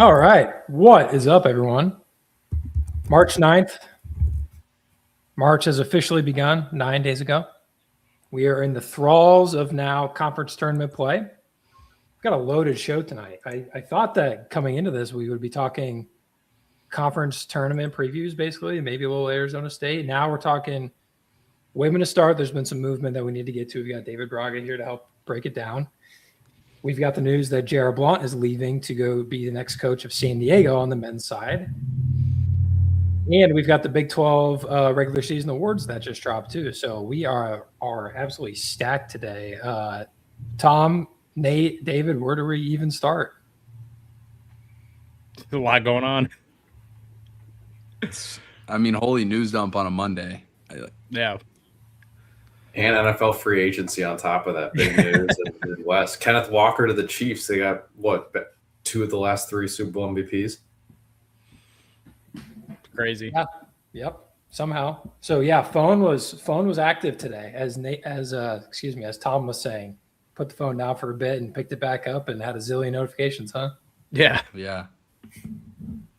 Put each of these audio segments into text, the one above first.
All right. What is up, everyone? March 9th. March has officially begun 9 days ago. We are in the thralls of now conference tournament play. We've got a loaded show tonight. I thought that coming into this, we would be talking conference tournament previews, basically, maybe a little Arizona State. Now we're talking women to start. There's been some movement that we need to get to. We've got David Braga here to help break it down. We've got the news that Jared Blount is leaving to go be the next coach of San Diego on the men's side. And we've got the Big 12 regular season awards that just dropped too. So we are absolutely stacked today. Tom, Nate, David, where do we even start? There's a lot going on. Holy news dump on a Monday. Yeah. And NFL free agency on top of that. Big news in the Midwest. Kenneth Walker to the Chiefs. They got, two of the last 3 Super Bowl MVPs? Crazy. Yeah. Yep. Somehow. So yeah, phone was active today as Tom was saying. Put the phone down for a bit and picked it back up and had a zillion notifications, huh? Yeah. Yeah.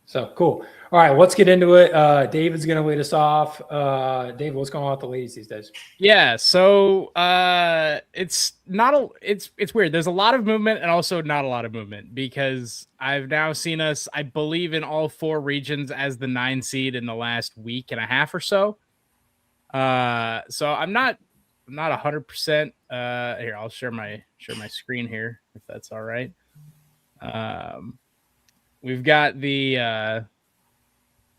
So cool. All right, let's get into it. David's going to lead us off. David, what's going on with the ladies these days? Yeah. So it's weird. There's a lot of movement and also not a lot of movement because I've now seen us, I believe, in all 4 regions as the 9 seed in the last week and a half or so. So I'm not 100%. Here, I'll share my screen here if that's all right. We've got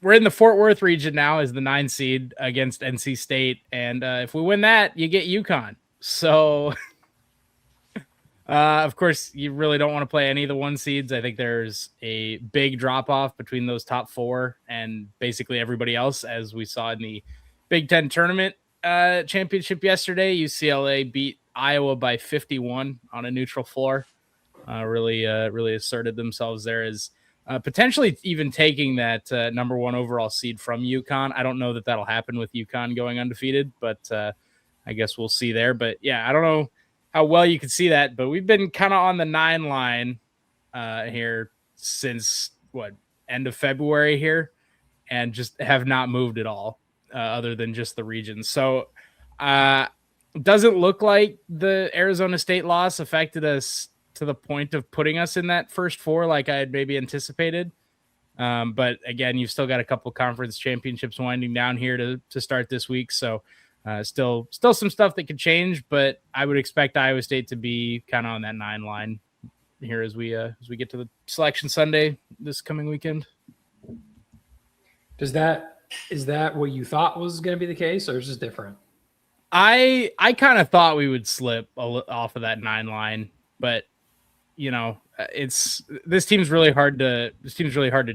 we're in the Fort Worth region now as the 9 seed against NC State. And if we win that, you get UConn. So, of course, you really don't want to play any of the 1 seeds. I think there's a big drop-off between those top 4 and basically everybody else, as we saw in the Big Ten tournament championship yesterday. UCLA beat Iowa by 51 on a neutral floor. Really asserted themselves there as potentially even taking that number 1 overall seed from UConn. I don't know that that'll happen with UConn going undefeated, but I guess we'll see there. But yeah, I don't know how well you can see that, but we've been kind of on the 9 line here since end of February here, and just have not moved at all other than just the regions. So doesn't look like the Arizona State loss affected us to the point of putting us in that first 4 like I had maybe anticipated. But again, you've still got a couple conference championships winding down here to start this week. So still some stuff that could change, but I would expect Iowa State to be kind of on that 9 line here as we get to the Selection Sunday this coming weekend. Is that what you thought was going to be the case, or is this different? I kind of thought we would slip off of that 9 line, but this team's really hard to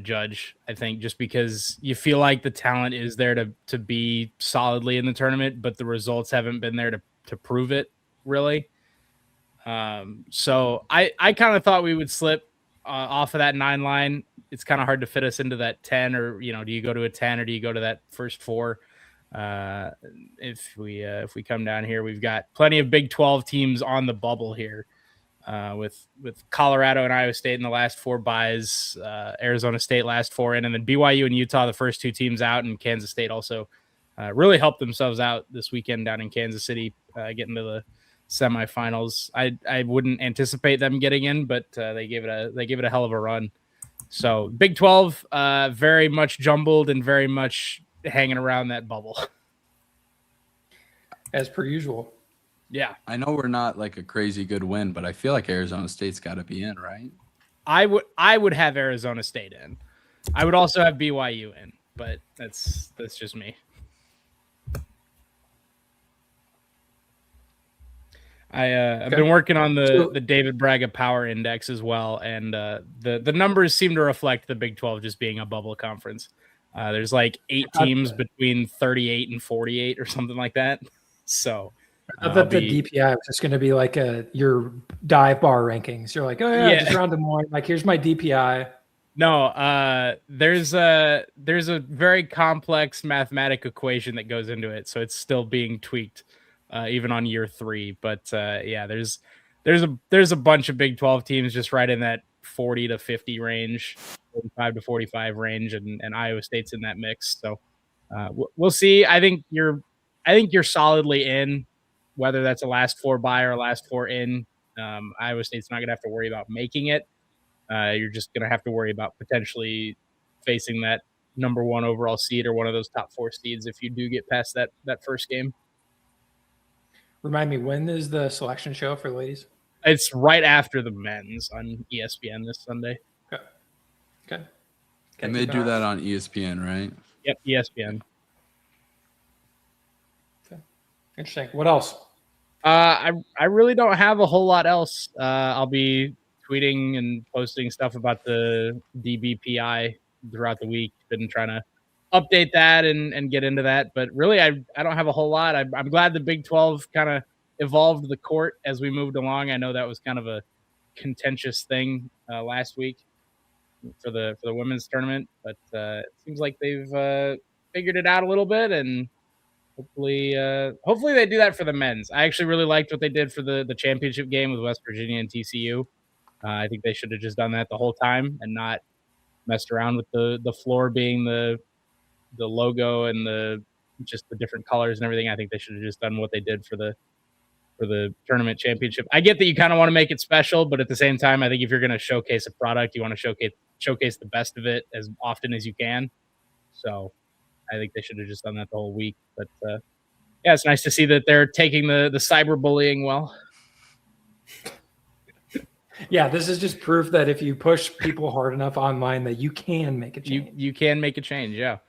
judge, I think, just because you feel like the talent is there to be solidly in the tournament, but the results haven't been there to prove it really. So I kind of thought we would slip off of that 9 line. It's kind of hard to fit us into that 10, or, do you go to a 10 or do you go to that first 4? If we come down here, we've got plenty of Big 12 teams on the bubble here. With Colorado and Iowa State in the last 4 buys, Arizona State last 4 in, and then BYU and Utah, the first 2 teams out, and Kansas State also really helped themselves out this weekend down in Kansas City, getting to the semifinals. I wouldn't anticipate them getting in, but they gave it a hell of a run. So Big 12, very much jumbled and very much hanging around that bubble. As per usual. Yeah. I know we're not like a crazy good win, but I feel like Arizona State's got to be in, right? I would have Arizona State in. I would also have BYU in, but that's just me. I've been working on the David Braga Power Index as well, and the numbers seem to reflect the Big 12 just being a bubble conference. There's like 8 teams between 38 and 48 or something like that. So I thought the DPI was just going to be like your dive bar rankings. You're like, oh yeah, just around Des Moines. Like, here's my DPI. No, there's a very complex mathematic equation that goes into it, so it's still being tweaked even on year 3. But yeah, there's a bunch of Big 12 teams just right in that 40 to 50 range, 45 to 45 range, and Iowa State's in that mix. So we'll see. I think you're solidly in, whether that's a last four bye or a last four in. Iowa State's not going to have to worry about making it. You're just going to have to worry about potentially facing that number one overall seed or one of those top four seeds if you do get past that first game. Remind me, when is the selection show for ladies? It's right after the men's on ESPN this Sunday. Okay. And they do that on ESPN, right? Yep, ESPN. Okay. Interesting. What else? I really don't have a whole lot else. I'll be tweeting and posting stuff about the DBPI throughout the week. Been trying to update that and get into that, but really I don't have a whole lot. I'm glad the Big 12 kind of evolved the court as we moved along. I know that was kind of a contentious thing last week for the women's tournament, but it seems like they've figured it out a little bit, and hopefully they do that for the men's. I actually really liked what they did for the championship game with West Virginia and TCU. I think they should have just done that the whole time and not messed around with the floor being the logo and just the different colors and everything. I think they should have just done what they did for the tournament championship. I get that you kind of want to make it special, but at the same time, I think if you're going to showcase a product, you want to showcase the best of it as often as you can. So I think they should have just done that the whole week. But yeah, it's nice to see that they're taking the cyberbullying well. Yeah, this is just proof that if you push people hard enough online, that you can make a change. You can make a change, yeah.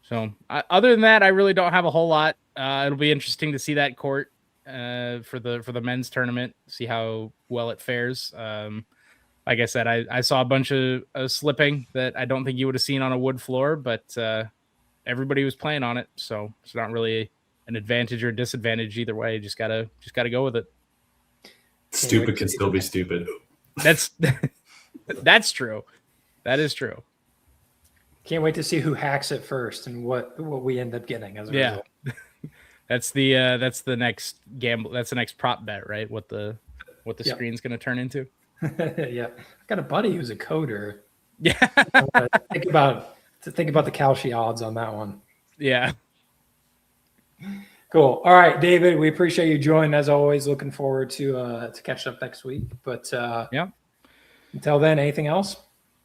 So other than that, I really don't have a whole lot. It'll be interesting to see that court for the men's tournament, see how well it fares. Like I said, I saw a bunch of slipping that I don't think you would have seen on a wood floor, but everybody was playing on it, so it's not really an advantage or disadvantage either way. Just gotta go with it. Stupid can still be stupid. That's true. That is true. Can't wait to see who hacks it first and what we end up getting as a result. That's the next gamble. That's the next prop bet, right? What the screen's going to turn into. Yeah, I've got a buddy who's a coder. Yeah, think about the Kalshi odds on that one. Yeah. Cool. All right, David, we appreciate you joining as always. Looking forward to catching up next week. But yeah. Until then, anything else?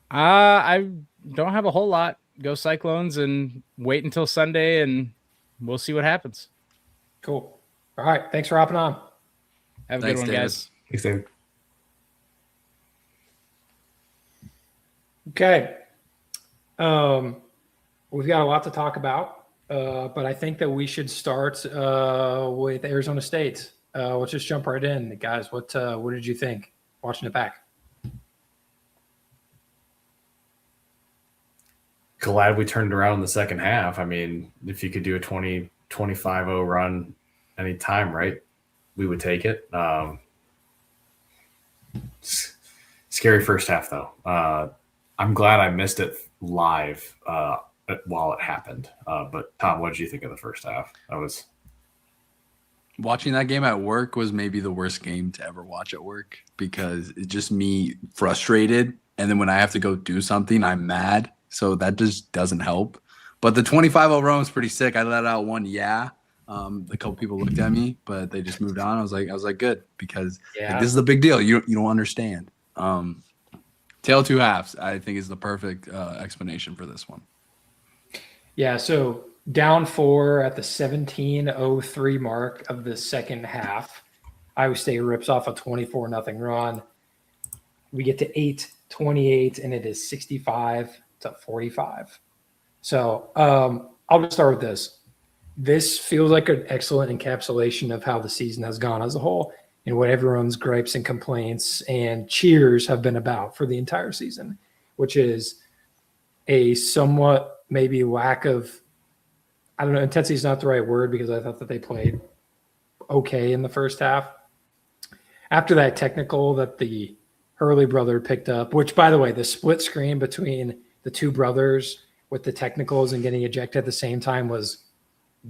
I don't have a whole lot. Go Cyclones and wait until Sunday, and we'll see what happens. Cool. All right. Thanks for hopping on. Have a good one, David. guys. Thanks, David. Okay. We've got a lot to talk about. But I think that we should start with Arizona State. Let's just jump right in, guys. What did you think watching it back? Glad we turned around in the second half. I mean, if you could do a 20-25-0 run anytime, right, we would take it. Scary first half, though. I'm glad I missed it live while it happened. But Tom, what did you think of the first half? Watching that game at work was maybe the worst game to ever watch at work because it's just me frustrated. And then when I have to go do something, I'm mad. So that just doesn't help. But the 25-0 run was pretty sick. I let out one, a couple people looked at me, but they just moved on. I was like, good, because like, this is a big deal. You don't understand. Tale of two halves, I think, is the perfect explanation for this one. Yeah, so down 4 at the 17:03 mark of the second half. Iowa State rips off a 24-0 run. We get to 8:28, and it is 65-45. So I'll just start with this. This feels like an excellent encapsulation of how the season has gone as a whole and what everyone's gripes and complaints and cheers have been about for the entire season, which is a somewhat maybe lack of, I don't know, intensity is not the right word because I thought that they played okay in the first half. After that technical that the Hurley brother picked up, which, by the way, the split screen between the two brothers with the technicals and getting ejected at the same time was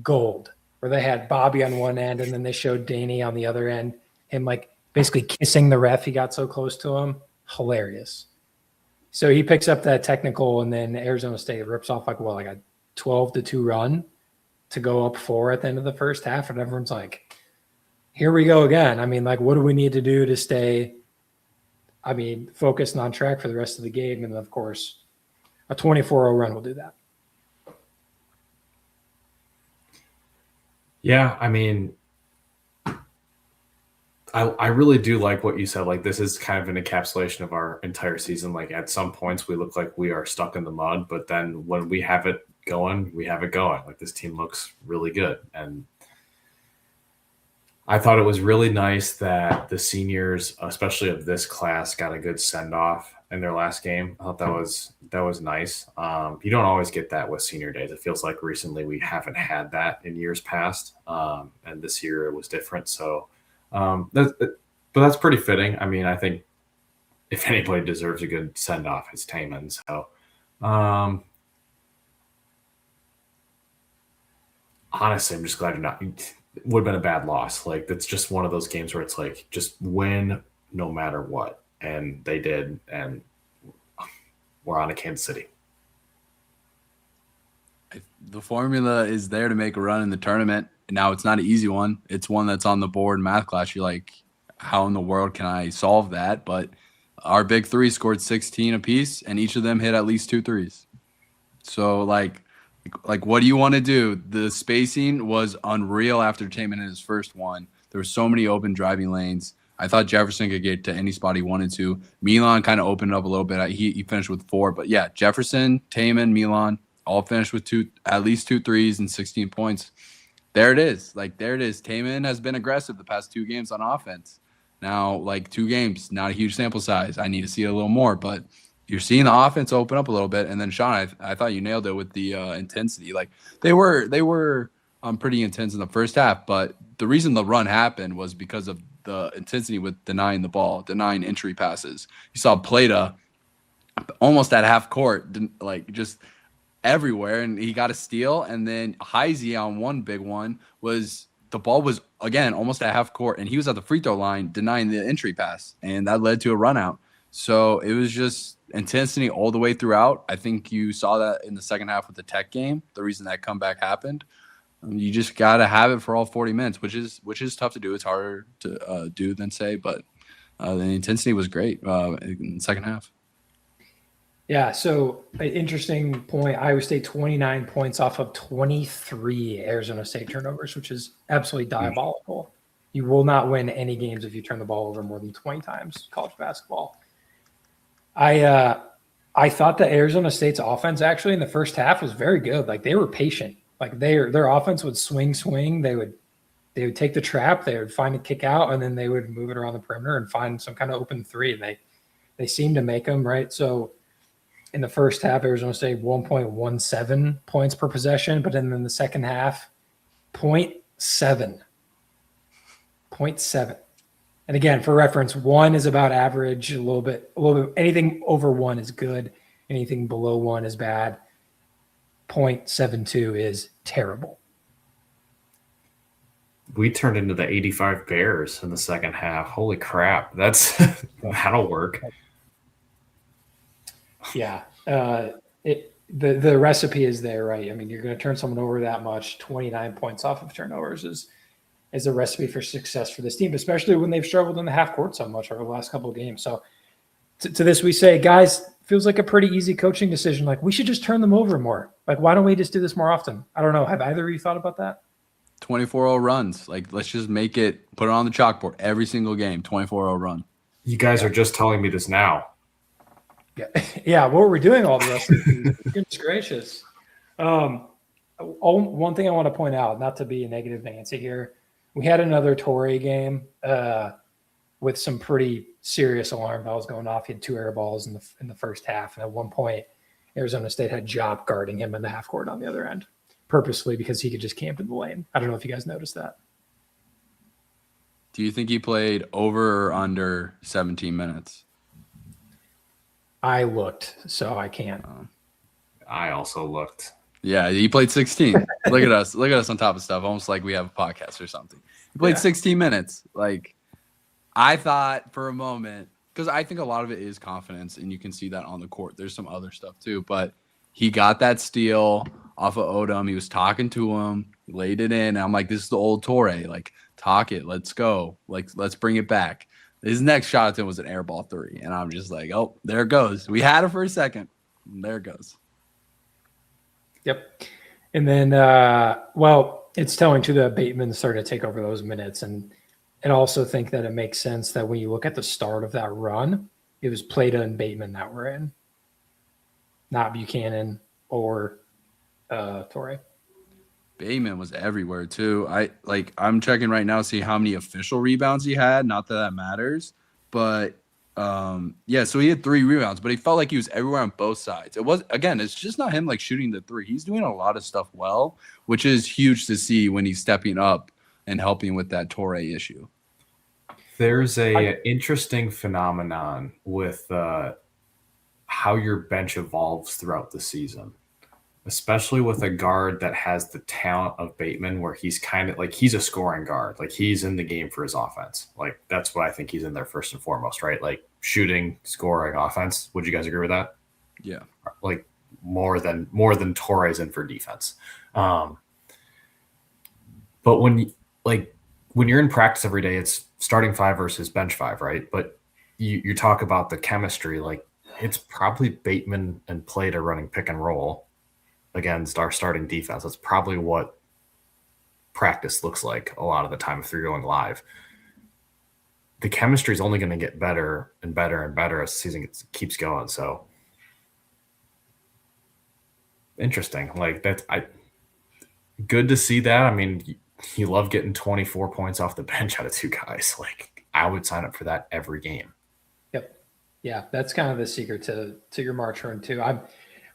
gold, where they had Bobby on one end and then they showed Danny on the other end, him like basically kissing the ref. He got so close to him. hilarious. So he picks up that technical, and then Arizona State rips off like a 12-2 run to go up 4 at the end of the first half, and everyone's like, here we go again. I mean, like, what do we need to do to stay, focused and on track for the rest of the game? And of course, a 24-0 run will do that. Yeah, I mean, I really do like what you said. Like, this is kind of an encapsulation of our entire season. Like, at some points, we look like we are stuck in the mud, but then when we have it going, we have it going. Like, this team looks really good. And I thought it was really nice that the seniors, especially of this class, got a good send-off in their last game. I thought that was nice. You don't always get that with senior days. It feels like recently we haven't had that in years past, and this year it was different. So, but that's pretty fitting. I mean, I think if anybody deserves a good send-off, it's Taman. So, honestly, I'm just glad you're not. It would have been a bad loss. Like, that's just one of those games where it's like, just win no matter what. And they did, and we're on to Kansas City. The formula is there to make a run in the tournament. Now, it's not an easy one. It's one that's on the board in math class. You're like, how in the world can I solve that? But our big three scored 16 apiece, and each of them hit at least 2 threes. So, like what do you want to do? The spacing was unreal after Taman hit his first one. There were so many open driving lanes. I thought Jefferson could get to any spot he wanted to. Milan kind of opened up a little bit. He finished with 4. But, yeah, Jefferson, Taman, Milan all finished with at least 2 threes and 16 points. There it is. There it is. Taman has been aggressive the past 2 games on offense. Now, 2 games, not a huge sample size. I need to see it a little more. But you're seeing the offense open up a little bit. And then, Sean, I thought you nailed it with the intensity. They were pretty intense in the first half. But the reason the run happened was because of the intensity with denying the ball, denying entry passes. You saw Plata almost at half court, just everywhere, and he got a steal. And then Heisey on one big one the ball was, again, almost at half court, and he was at the free throw line denying the entry pass, and that led to a run out. So it was just intensity all the way throughout. I think you saw that in the second half with the Tech game, the reason that comeback happened. You just got to have it for all 40 minutes, which is tough to do. It's harder to do than say, but the intensity was great in the second half. Yeah, so an interesting point. Iowa State 29 points off of 23 Arizona State turnovers, which is absolutely diabolical. You will not win any games if you turn the ball over more than 20 times, college basketball. I thought that Arizona State's offense actually in the first half was very good. They were patient. Their offense would swing. They would take the trap, they would find a kick out, and then they would move it around the perimeter and find some kind of open three. And they seemed to make them, right? So in the first half, Arizona State 1.17 points per possession, but then in the second half, 0.7. 0.7. And again, for reference, 1 is about average, a little bit. Anything over 1 is good. Anything below 1 is bad. 0.72 is terrible. We turned into the 85 Bears in the second half. Holy crap. That'll work. Yeah. The recipe is there, right? I mean, you're going to turn someone over that much. 29 points off of turnovers is a recipe for success for this team, especially when they've struggled in the half court so much over the last couple of games. So to this, we say, guys, feels like a pretty easy coaching decision. We should just turn them over more. Why don't we just do this more often? I don't know. Have either of you thought about that? 24-0 runs. Let's just put it on the chalkboard every single game, 24-0 run. You guys are just telling me this now. Yeah. What were we doing all the rest of the season? Goodness gracious. One thing I want to point out, not to be a negative Nancy here, we had another Torrey game with some pretty serious alarm bells going off. He had 2 air balls in the first half, and at one point, Arizona State had Job guarding him in the half court on the other end, purposely because he could just camp in the lane. I don't know if you guys noticed that. Do you think he played over or under 17 minutes? I looked, so I can't. I also looked. Yeah, he played 16. Look at us. Look at us on top of stuff, almost like we have a podcast or something. He played 16 minutes. I thought for a moment because I think a lot of it is confidence, and you can see that on the court. There's some other stuff too, but he got that steal off of Odom. He was talking to him, laid it in. And I'm like, this is the old Torre. Like, talk it. Let's go. Like, let's bring it back. His next shot was an air ball 3, and I'm just like, oh, there it goes. We had it for a second. There it goes. Yep. And then, it's telling too that Bateman started to take over those minutes. And also think that it makes sense that when you look at the start of that run, it was Plata and Bateman that were in, not Buchanan or Torre. Bateman was everywhere too. I'm checking right now to see how many official rebounds he had. Not that matters, but so he had 3 rebounds, but he felt like he was everywhere on both sides. It's just not him like shooting the 3. He's doing a lot of stuff well, which is huge to see when he's stepping up and helping with that Torre issue. There's a interesting phenomenon with how your bench evolves throughout the season, especially with a guard that has the talent of Bateman, where he's kind of like, he's a scoring guard. Like, he's in the game for his offense. Like, that's what I think he's in there first and foremost, right? Like, shooting, scoring, offense. Would you guys agree with that? Yeah. Like, more than Torres in for defense. But when you're in practice every day, it's starting 5 versus bench 5, right? But you talk about the chemistry, like, it's probably Bateman and Plata running pick and roll against our starting defense. That's probably what practice looks like a lot of the time if you're going live. The chemistry is only going to get better and better and better as the season keeps going. So interesting. Like, good to see that. I mean, you love getting 24 points off the bench out of 2 guys. Like, I would sign up for that every game. Yep. Yeah, that's kind of the secret to your March run too.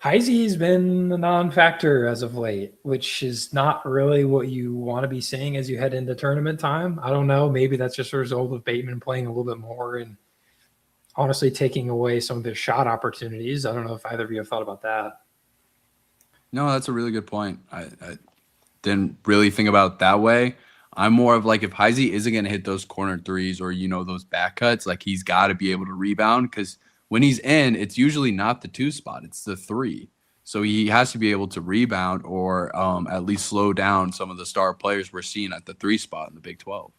Heisey's been a non-factor as of late, which is not really what you want to be seeing as you head into tournament time. I don't know. Maybe that's just a result of Bateman playing a little bit more and honestly taking away some of his shot opportunities. I don't know if either of you have thought about that. No, that's a really good point. I didn't really think about it that way. I'm more of like, if Heisey isn't going to hit those corner threes or, those back cuts, like, he's got to be able to rebound, because when he's in, it's usually not the 2 spot, it's the 3. So he has to be able to rebound or at least slow down some of the star players we're seeing at the 3 spot in the Big 12.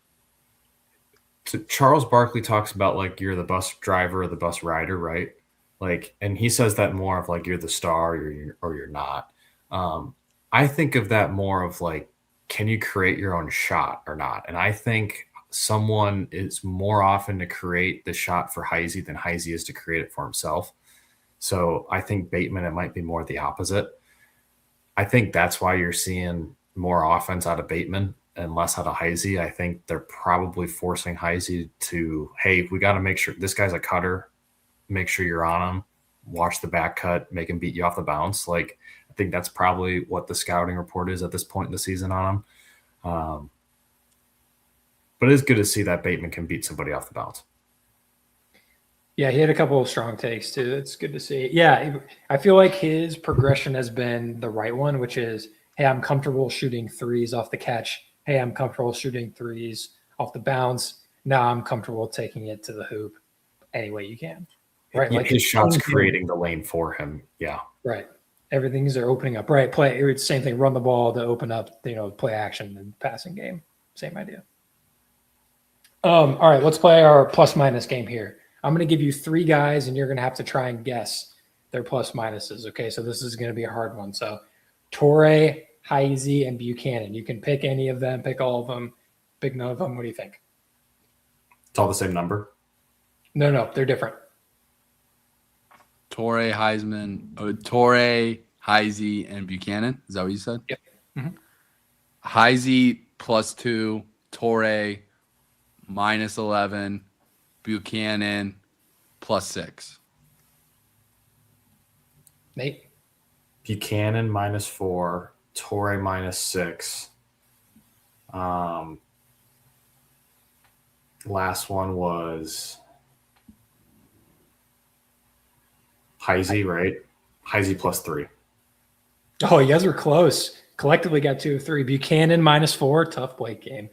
So Charles Barkley talks about, like, you're the bus driver or the bus rider, right? Like, and he says that more of like, you're the star or you're not. I think of that more of like, can you create your own shot or not? And I think someone is more often to create the shot for Heisey than Heisey is to create it for himself. So I think Bateman, it might be more the opposite. I think that's why you're seeing more offense out of Bateman and less out of Heisey. I think they're probably forcing Heisey to, hey, we got to make sure this guy's a cutter. Make sure you're on him. Watch the back cut. Make him beat you off the bounce. Like, I think that's probably what the scouting report is at this point in the season on him. But it is good to see that Bateman can beat somebody off the bounce. Yeah, he had a couple of strong takes too. It's good to see. Yeah, I feel like his progression has been the right one, which is, hey, I'm comfortable shooting 3s off the catch. Hey, I'm comfortable shooting 3s off the bounce. Now I'm comfortable taking it to the hoop any way you can. Right, like his shot's creating the lane for him. Yeah, right. Everything's they're opening up. Right, play. It's the same thing. Run the ball to open up. Play action and passing game. Same idea. All right, let's play our plus minus game here. I'm going to give you 3 guys, and you're going to have to try and guess their plus minuses. Okay, so this is going to be a hard one. So, Torre, Heisey, and Buchanan. You can pick any of them. Pick all of them. Pick none of them. What do you think? It's all the same number. No, they're different. Torre, Heisey, and Buchanan. Is that what you said? Yep. Mm-hmm. Heisey +2, Torre -11, Buchanan +6. Nate? Buchanan -4, Torre -6. Last one was Heisey, right? Heisey +3. Oh, you guys were close. Collectively got 2 of 3. Buchanan -4, tough Blake game.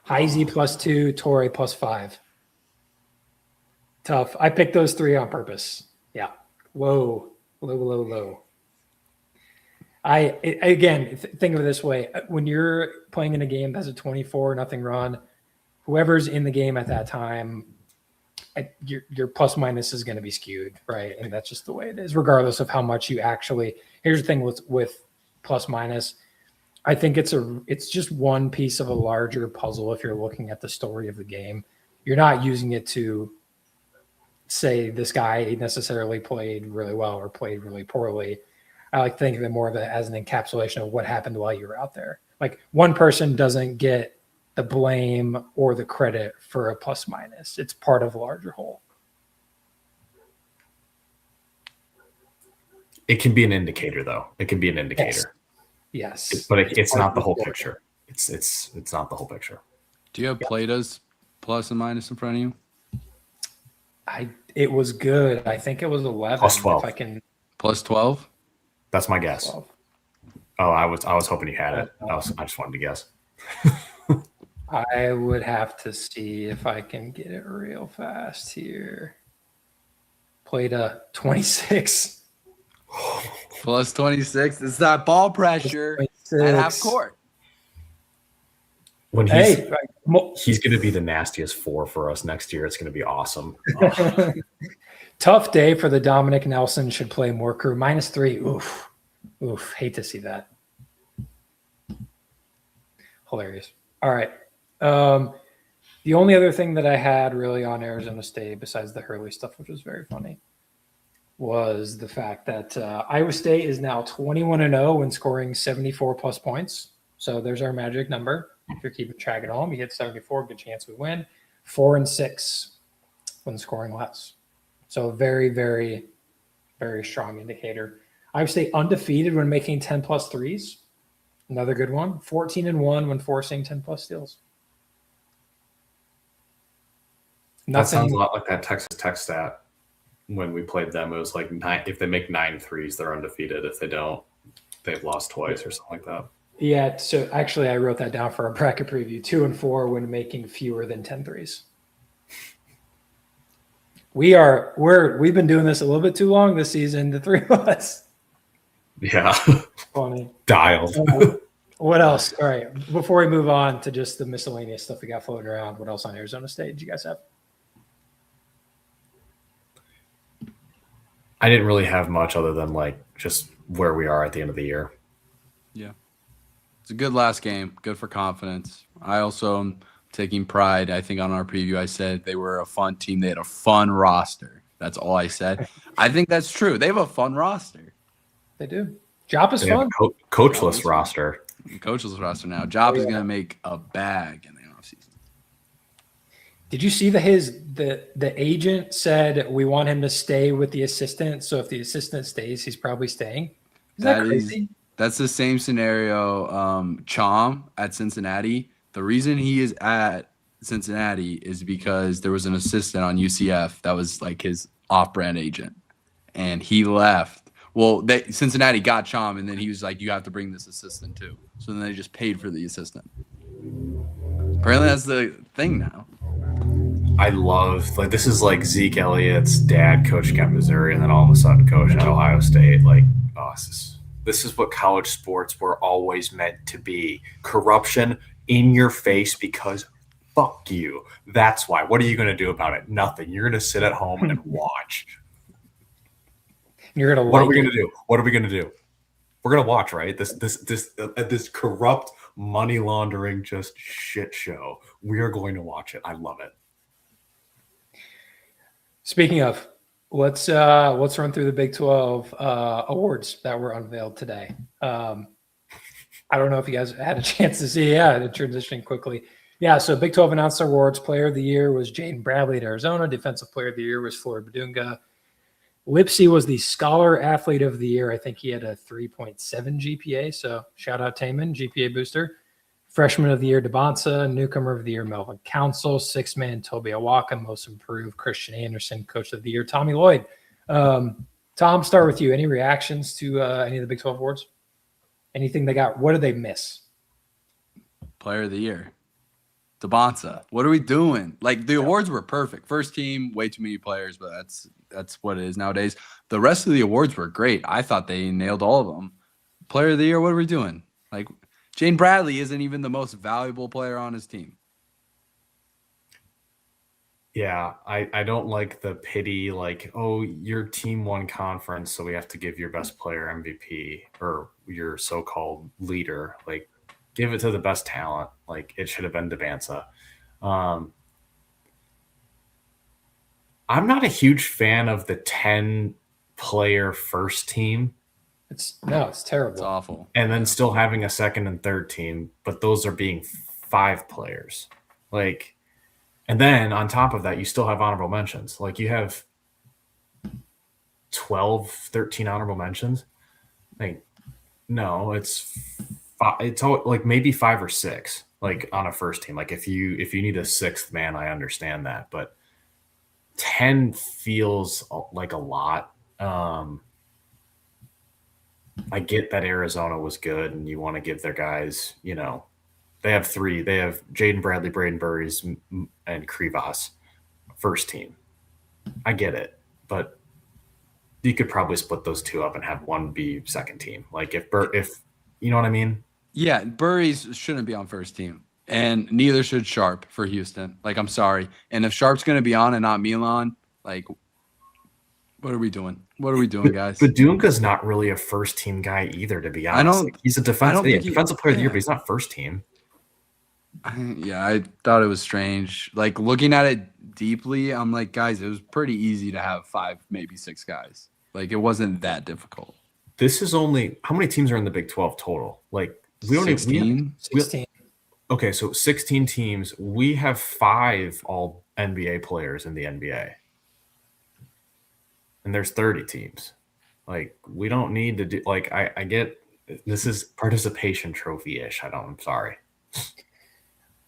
Heisey +2, Torre +5. Tough. I picked those three on purpose. Yeah. Low. Think of it this way. When you're playing in a game that's a 24-0 run, whoever's in the game at that time, your plus minus is going to be skewed, right? And that's just the way it is, regardless of how much you actually. Here's the thing with plus minus. I think it's just one piece of a larger puzzle. If you're looking at the story of the game, you're not using it to say this guy necessarily played really well or played really poorly. I like to think of it more of it as an encapsulation of what happened while you were out there. Like one person doesn't get the blame or the credit for a plus minus. It's part of a larger whole. It can be an indicator, though. It can be an indicator. Yes. But it's not the whole picture. It's not the whole picture. Do you have Plata's plus and minus in front of you? It was good. I think it was 11. Plus 12. If I can. Plus 12? That's my guess. 12. Oh, I was hoping you had it. I just wanted to guess. I would have to see if I can get it real fast here. Plata 26. Plus 26. It's that ball pressure at half court. When he's going to be the nastiest 4 for us next year. It's going to be awesome. Tough day for the Dominic Nelson should play more crew. -3. Oof. Hate to see that. Hilarious. All right. The only other thing that I had really on Arizona State, besides the Hurley stuff, which was very funny, was the fact that Iowa State is now 21-0 when scoring 74 plus points. So there's our magic number. If you're keeping track at home, you hit 74, good chance we win. 4-6 when scoring less. So very, very, very strong indicator. Iowa State undefeated when making 10 plus threes. Another good one. 14-1 when forcing 10 plus steals. That sounds a lot like that Texas Tech stat when we played them. It was like 9. If they make 9 threes, they're undefeated. If they don't, they've lost twice or something like that. Yeah, so actually I wrote that down for a bracket preview. 2-4 when making fewer than 10 threes. We've been doing this a little bit too long this season, the three of us. Yeah. Funny. Dialed. What else? All right. Before we move on to just the miscellaneous stuff we got floating around, what else on Arizona State did you guys have? I didn't really have much other than like just where we are at the end of the year. Yeah. It's a good last game. Good for confidence. I also am taking pride. I think on our preview, I said they were a fun team. They had a fun roster. That's all I said. I think that's true. They have a fun roster. They do. Job is They fun. have a coachless roster. Coachless roster now. Job is going to make a bag in the offseason. Did you see the agent said we want him to stay with the assistant? So if the assistant stays, he's probably staying. Is that crazy? That's the same scenario. Chom at Cincinnati. The reason he is at Cincinnati is because there was an assistant on UCF that was like his off-brand agent, and he left. Well, Cincinnati got Chom, and then he was like, "You have to bring this assistant too." So then they just paid for the assistant. Apparently, that's the thing now. I love this is like Zeke Elliott's dad coaching at Missouri, and then all of a sudden coaching at Ohio State. This is what college sports were always meant to be. Corruption in your face because fuck you. That's why. What are you going to do about it? Nothing. You're going to sit at home and watch. You're going to. What are we going to do? What are we going to do? We're going to watch, right? This corrupt money laundering just shit show. We are going to watch it. I love it. Speaking of, let's run through the Big 12 awards that were unveiled today. I don't know if you guys had a chance to see. Yeah, transitioning quickly. Yeah, so Big 12 announced their awards. Player of the Year was Jaden Bradley at Arizona. Defensive Player of the Year was Floyd Badunga. Lipsy was the Scholar Athlete of the Year. I think he had a 3.7 GPA, so shout out Taman, GPA booster. Freshman of the Year, DeBonsa. Newcomer of the Year, Melvin Council. Sixth man, Toby Awaka. Most improved, Christian Anderson. Coach of the Year, Tommy Lloyd. Tom, start with you. Any reactions to any of the Big 12 awards? Anything they got? What did they miss? Player of the Year. Dabonsa. What are we doing? Like the awards were perfect. First team, way too many players, but that's what it is nowadays. The rest of the awards were great. I thought they nailed all of them. Player of the year, what are we doing? Like Jane Bradley isn't even the most valuable player on his team. Yeah, I don't like the pity, like, oh, your team won conference, so we have to give your best player MVP or your so-called leader. Like, give it to the best talent. Like, it should have been Dabansa. I'm not a huge fan of the 10-player first team. It's terrible. It's awful. And then still having a second and third team, but those are being 5 players. Like, and then on top of that, you still have honorable mentions. Like you have 12, 13 honorable mentions. Like, no, it's all, like maybe 5 or 6, like on a first team. Like if you need a 6th man, I understand that, but 10 feels like a lot. I get that Arizona was good and you want to give their guys, they have 3. They have Jaden Bradley, Braden Burries, and Krivas first team. I get it, but you could probably split those 2 up and have one be second team. Like if you know what I mean? Yeah, Burries shouldn't be on first team, and neither should Sharp for Houston. Like, I'm sorry. And if Sharp's going to be on and not Milan, like, what are we doing? What are we doing, guys? But Dunka's not really a first team guy either, to be honest. He's a defensive player of the year, but he's not first team. I thought it was strange. Like looking at it deeply, I'm like, guys, it was pretty easy to have 5, maybe 6 guys. Like it wasn't that difficult. This is only how many teams are in the Big 12 total? Like we don't 16? 16. Okay, so 16 teams. We have 5 all NBA players in the NBA, and there's 30 teams. Like we don't need to do. Like I get this is participation trophy-ish. I'm sorry.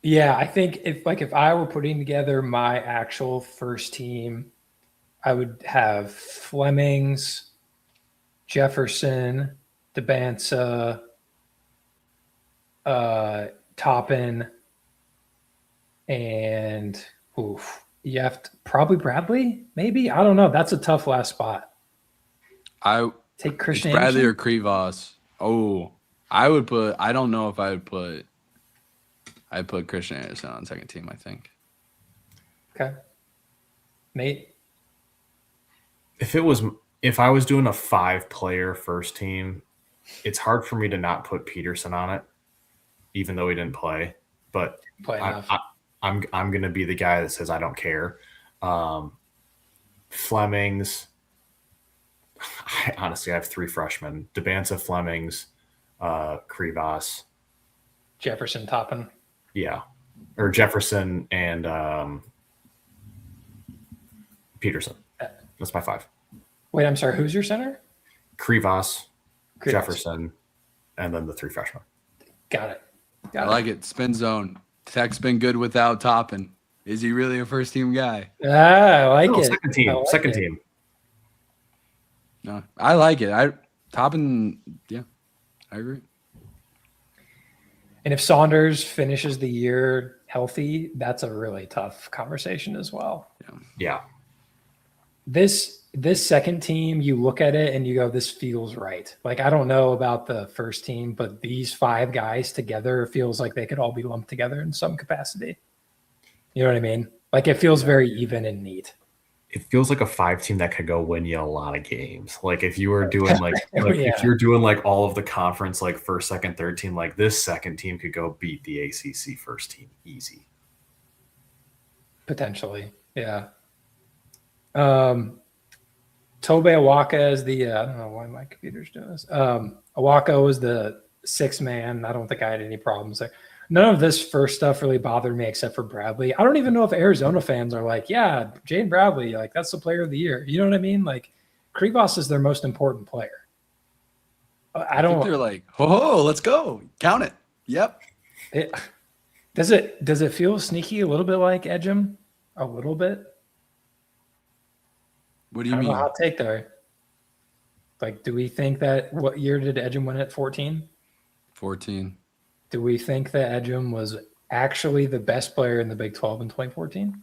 Yeah, I think if I were putting together my actual first team, I would have Flemings, Jefferson, Dabansa, Toppin, and you have to, probably Bradley, maybe? I don't know. That's a tough last spot. I take Christian Bradley Anderson? or Krivas. Oh, I would put. I don't know if I would put. I'd put Christian Anderson on second team, I think. Okay. Nate? If I was doing a 5-player first team, it's hard for me to not put Peterson on it, even though he didn't play. But I'm going to be the guy that says I don't care. Flemings. I have 3 freshmen: Dabansa, Flemings, Krivas, Jefferson, Toppin. Yeah, or Jefferson and Peterson. That's my 5. Wait, I'm sorry. Who's your center? Krivas, Jefferson, and then the 3 freshmen. Got it. I like it. Spin zone. Tech's been good without Toppin. Is he really a first team guy? I like it. Second team. Like second it. team. No, I like it. Toppin. Yeah, I agree. And if Saunders finishes the year healthy, that's a really tough conversation as well. Yeah. This second team, you look at it and you go, this feels right. Like, I don't know about the first team, but these 5 guys together feels like they could all be lumped together in some capacity. You know what I mean? Like, it feels very even and neat. It feels like a 5 team that could go win you a lot of games. Like if you were doing if you're doing like all of the conference, like first, second, third team, like this second team could go beat the ACC first team easy. Potentially. Yeah. Tobe Awaka is the I don't know why my computer's doing this. Awaka was the 6th man. I don't think I had any problems there. None of this first stuff really bothered me except for Bradley. I don't even know if Arizona fans are like, yeah, Jane Bradley, like that's the player of the year. You know what I mean? Like Krivas is their most important player. I don't. They're like, oh, let's go, count it. Yep. Does it feel sneaky a little bit like Edgem? A little bit. What do you mean? Hot take there. Like, do we think that what year did Edgem win at 14? 14. Do we think that Edgem was actually the best player in the Big 12 in 2014?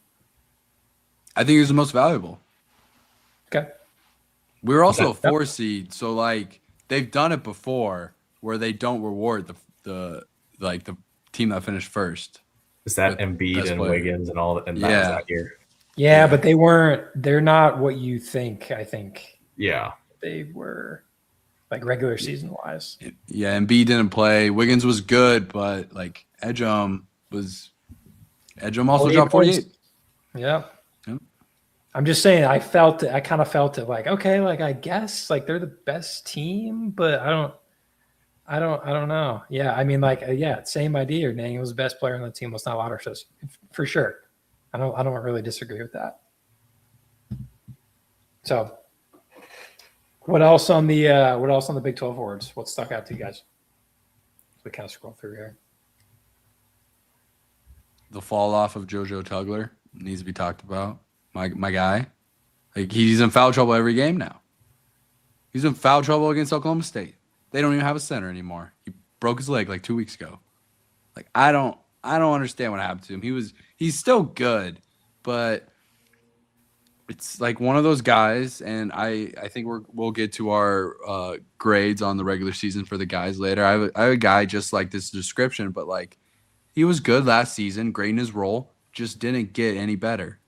I think he was the most valuable. Okay. We were also a 4 seed, so like they've done it before where they don't reward the team that finished first. Is that With Embiid best and player. Wiggins and all? And that Yeah. was that year. Yeah, but they're not what you think. I think Yeah. they were like regular season wise. Yeah, Embiid didn't play. Wiggins was good, but like Edgum also dropped 48. Yeah. Yep. I'm just saying I kind of felt it like, okay, like I guess like they're the best team, but I don't know. Yeah, I mean like same idea. Daniel was the best player on the team. Let's not lie to ourselves for sure. I don't really disagree with that. So what else on the Big 12 awards? What stuck out to you guys? We kind of scroll through here. The fall off of JoJo Tugler needs to be talked about. My guy. Like he's in foul trouble every game now. He's in foul trouble against Oklahoma State. They don't even have a center anymore. He broke his leg like 2 weeks ago. Like I don't understand what happened to him. He's still good, but it's like one of those guys, and I think we'll get to our grades on the regular season for the guys later. I have a guy just like this description, but like he was good last season, great in his role, just didn't get any better.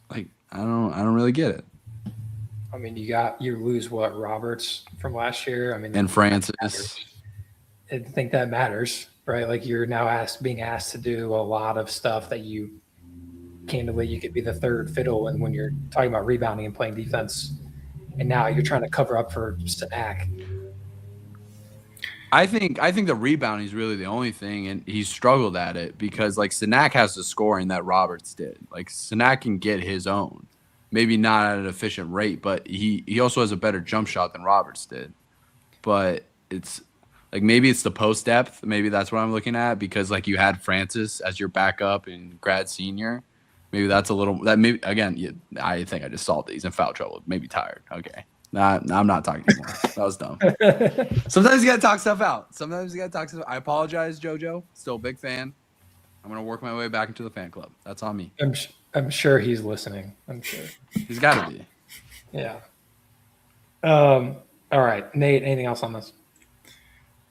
Like I don't really get it. I mean, you lose what, Roberts from last year. I mean, And Francis. I think that matters, right? Like you're now being asked to do a lot of stuff that you could be the third fiddle, and when you're talking about rebounding and playing defense, and now you're trying to cover up for Stanek. I think the rebounding is really the only thing, and he struggled at it because like Stanek has the scoring that Roberts did. Like Stanek can get his own, maybe not at an efficient rate, but he also has a better jump shot than Roberts did. But it's like maybe it's the post depth, maybe that's what I'm looking at because like you had Francis as your backup in grad senior. Maybe that's a little that maybe again. I think I just solved it. He's in foul trouble. Maybe tired. Okay. Nah, I'm not talking anymore. That was dumb. Sometimes you gotta talk stuff out. I apologize, JoJo. Still a big fan. I'm gonna work my way back into the fan club. That's on me. I'm sure he's listening. I'm sure He's got to be. Yeah. All right, Nate. Anything else on this?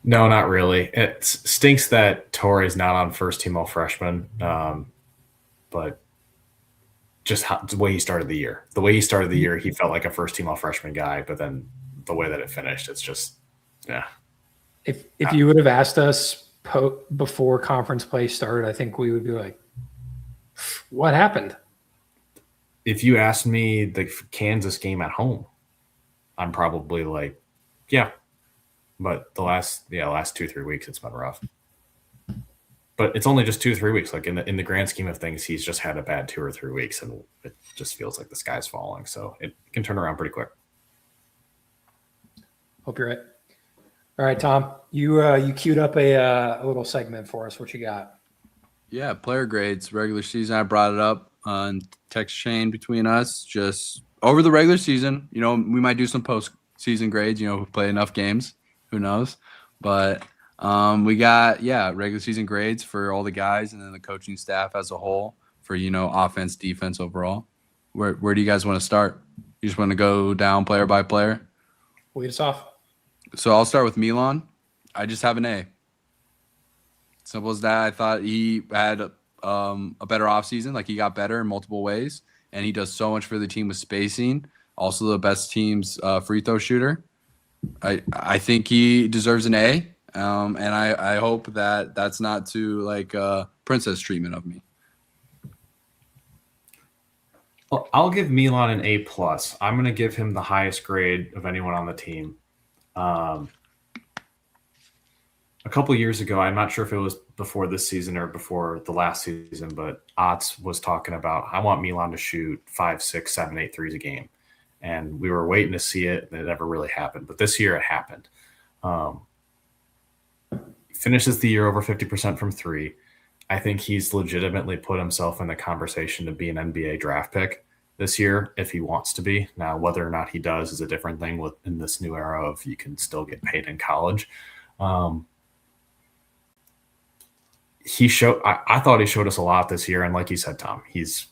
No, not really. It stinks that Torrey's not on first team all freshman, but just the way he started the year. The way he started the year, he felt like a first team all freshman guy, but then the way that it finished, it's just, yeah. If you would have asked us before conference play started, I think we would be like, what happened? If you asked me the Kansas game at home, I'm probably like, yeah. But the last 2-3 weeks, it's been rough. But it's only just 2-3 weeks. Like in the grand scheme of things, he's just had a bad 2 or 3 weeks, and it just feels like the sky's falling. So it can turn around pretty quick. Hope you're right. All right, Tom, you queued up a little segment for us. What you got? Yeah, player grades, regular season. I brought it up on text chain between us. Just over the regular season, we might do some post-season grades. Who play enough games. Who knows? But we got, regular season grades for all the guys and then the coaching staff as a whole for, offense, defense overall. Where do you guys want to start? You just want to go down player by player? Lead us off. So I'll start with Milan. I just have an A. Simple as that. I thought he had a better offseason. Like he got better in multiple ways, and he does so much for the team with spacing. Also the best team's free throw shooter. I think he deserves an A, and I hope that that's not too like princess treatment of me. Well, I'll give Milan an A+. I'm going to give him the highest grade of anyone on the team. A couple of years ago, I'm not sure if it was before this season or before the last season, but Otts was talking about, I want Milan to shoot 5, 6, 7, 8 threes a game. And we were waiting to see it, and it never really happened. But this year it happened. Finishes the year over 50% from three. I think he's legitimately put himself in the conversation to be an NBA draft pick this year if he wants to be. Now, whether or not he does is a different thing in this new era of you can still get paid in college. I thought he showed us a lot this year, and like you said, Tom, he's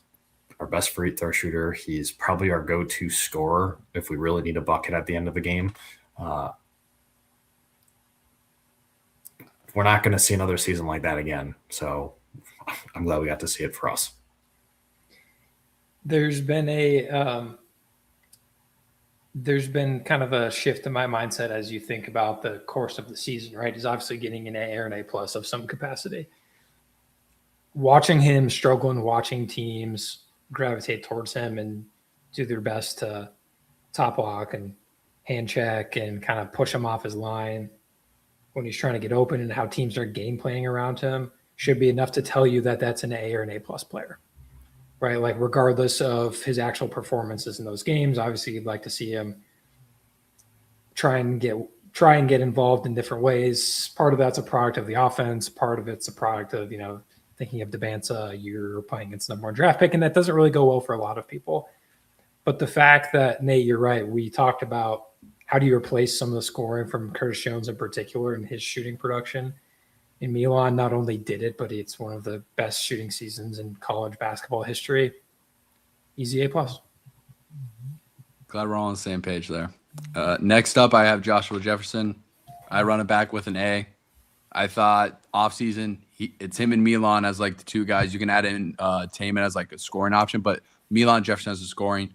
our best free throw shooter. He's probably our go-to scorer if we really need a bucket at the end of the game. We're not going to see another season like that again. So I'm glad we got to see it for us. There's been kind of a shift in my mindset as you think about the course of the season, right? He's obviously getting an A or an A+ of some capacity. Watching him struggle and watching teams gravitate towards him and do their best to top block and hand check and kind of push him off his line when he's trying to get open, and how teams are game playing around him should be enough to tell you that that's an A or an A+ player, right? Like regardless of his actual performances in those games, obviously you'd like to see him try and get involved in different ways. Part of that's a product of the offense. Part of it's a product of, thinking of Debanza, you're playing against the number one draft pick, and that doesn't really go well for a lot of people. But the fact that, Nate, you're right, we talked about how do you replace some of the scoring from Curtis Jones in particular and his shooting production. And Milan not only did it, but it's one of the best shooting seasons in college basketball history. Easy A+. Glad we're all on the same page there. Next up, I have Joshua Jefferson. I run it back with an A. I thought offseason, it's him and Milan as like the two guys. You can add in Taman as like a scoring option, but Milan Jefferson as a scoring.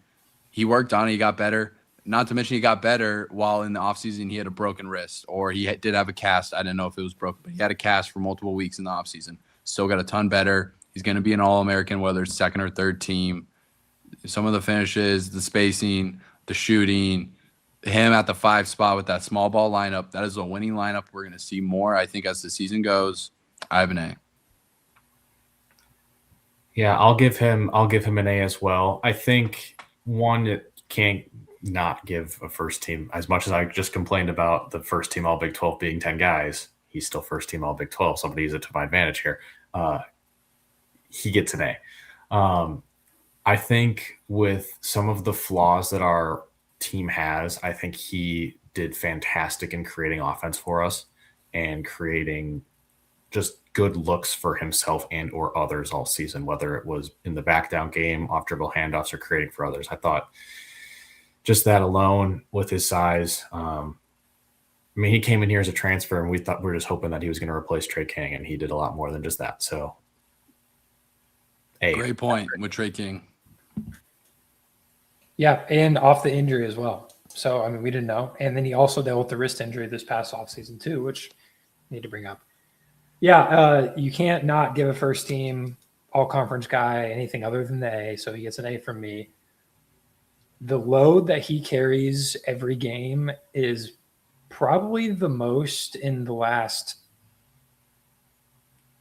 He worked on it. He got better. Not to mention he got better while in the offseason he had a broken wrist, or he did have a cast. I didn't know if it was broken, but he had a cast for multiple weeks in the offseason. Still got a ton better. He's going to be an All-American, whether it's second or third team. Some of the finishes, the spacing, the shooting, him at the 5 spot with that small ball lineup, that is a winning lineup. We're going to see more, I think, as the season goes. I have an A. Yeah, I'll give him an A as well. I think one that can't not give a first team, as much as I just complained about the first team all Big 12 being 10 guys, he's still first team all Big 12. Somebody use it to my advantage here. He gets an A. I think with some of the flaws that our team has, I think he did fantastic in creating offense for us and creating just good looks for himself and or others all season, whether it was in the back down game, off dribble handoffs, or creating for others. I thought just that alone with his size, he came in here as a transfer, and we were just hoping that he was going to replace Trey King, and he did a lot more than just that. So, A. Great point with Trey King. Yeah, and off the injury as well. So, we didn't know. And then he also dealt with the wrist injury this past offseason too, which I need to bring up. Yeah, you can't not give a first team all-conference guy anything other than the A, so he gets an A from me. The load that he carries every game is probably the most in the last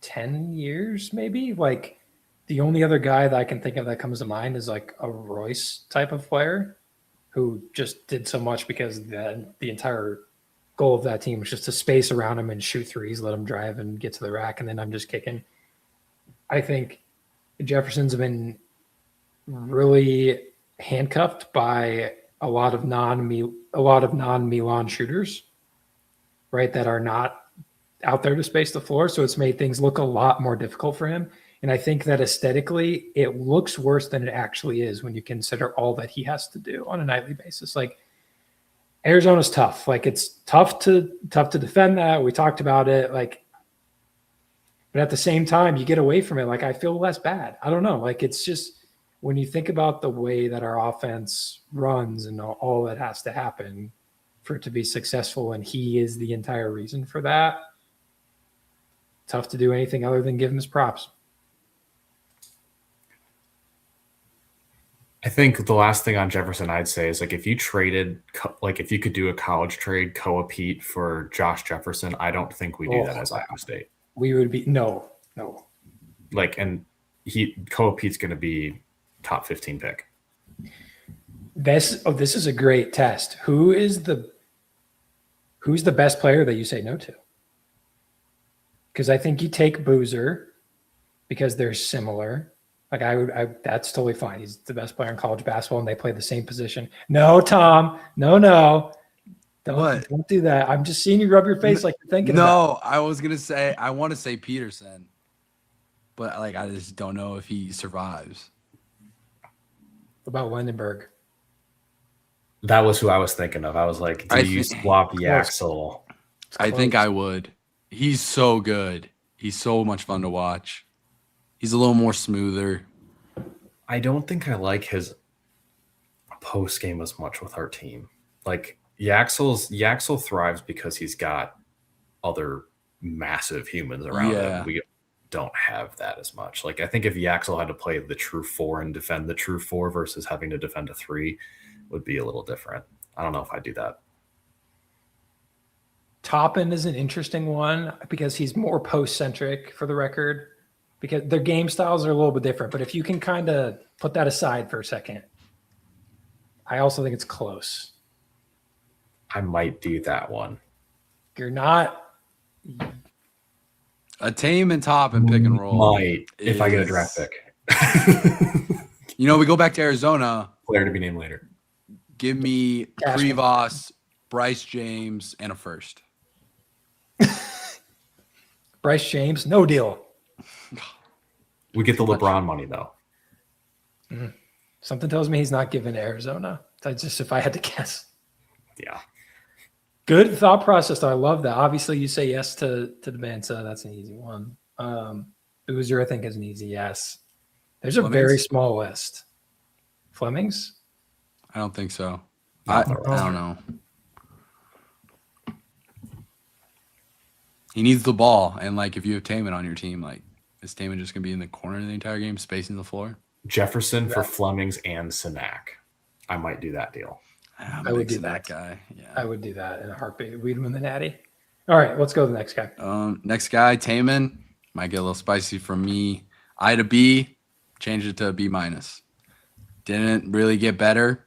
10 years, maybe. Like, the only other guy that I can think of that comes to mind is like a Royce type of player who just did so much because the entire goal of that team was just to space around him and shoot threes, let him drive and get to the rack, and then I'm just kicking. I think Jefferson's been really handcuffed by a lot of non-Milan shooters, right, that are not out there to space the floor. So it's made things look a lot more difficult for him. And I think that aesthetically, it looks worse than it actually is when you consider all that he has to do on a nightly basis. Like, Arizona's tough. Like, it's tough to defend that. We talked about it. Like, but at the same time, you get away from it. Like, I feel less bad. I don't know. Like, it's just when you think about the way that our offense runs and all that has to happen for it to be successful, and he is the entire reason for that, tough to do anything other than give him his props. I think the last thing on Jefferson I'd say is, like, if you traded, like, if you could do a college trade, Koa Pete for Josh Jefferson, I don't think we do that as Iowa State. We would be no. Like, and Koa Pete's going to be top 15 pick. This is a great test. Who's the best player that you say no to? Because I think you take Boozer because they're similar. Like, that's totally fine. He's the best player in college basketball, and they play the same position. No, Tom. No. Don't do that. I'm just seeing you rub your face like you're thinking about it. I was going to say, I want to say Peterson. but like I just don't know if he survives. What about Lindenberg? That was who I was thinking of. I was like, do I you thi- swap Close. Yaxel? It's I think close. I would. He's so good. He's so much fun to watch. He's a little more smoother. I don't think I like his post game as much with our team. Like Yaxel thrives because he's got other massive humans around Yeah. him. We don't have that as much. Like I think if Yaxel had to play the true 4 and defend the true 4 versus having to defend a 3 would be a little different. I don't know if I do that. Toppin is an interesting one because he's more post-centric, for the record, because their game styles are a little bit different. But if you can kind of put that aside for a second, I also think it's close. I might do that one. You're not. A tame and top and pick and roll. Might if I get a is- draft pick. We go back to Arizona. Player to be named later. Give me Cashman. Krivas, Bryce James, and a first. Bryce James, no deal. We get the LeBron money though. Something tells me he's not giving to Arizona. That's just if I had to guess. Yeah. Good thought process, though. I love that. Obviously, you say yes to the Mensa. That's an easy one. Boozer, I think, is an easy yes. There's a very Flemings? small list. Flemings? I don't think so. No, I they're don't know. He needs the ball, and like if you have Taman on your team, like is Taman just gonna be in the corner the entire game, spacing the floor? Jefferson for Flemings and Sinak. I might do that deal. I'm I a would big do Sinak that. guy. Yeah. I would do that in a heartbeat. Weed him in the natty. All right, let's go to the next guy. Next guy, Taman. Might get a little spicy from me. I had a B, changed it to a B minus. Didn't really get better.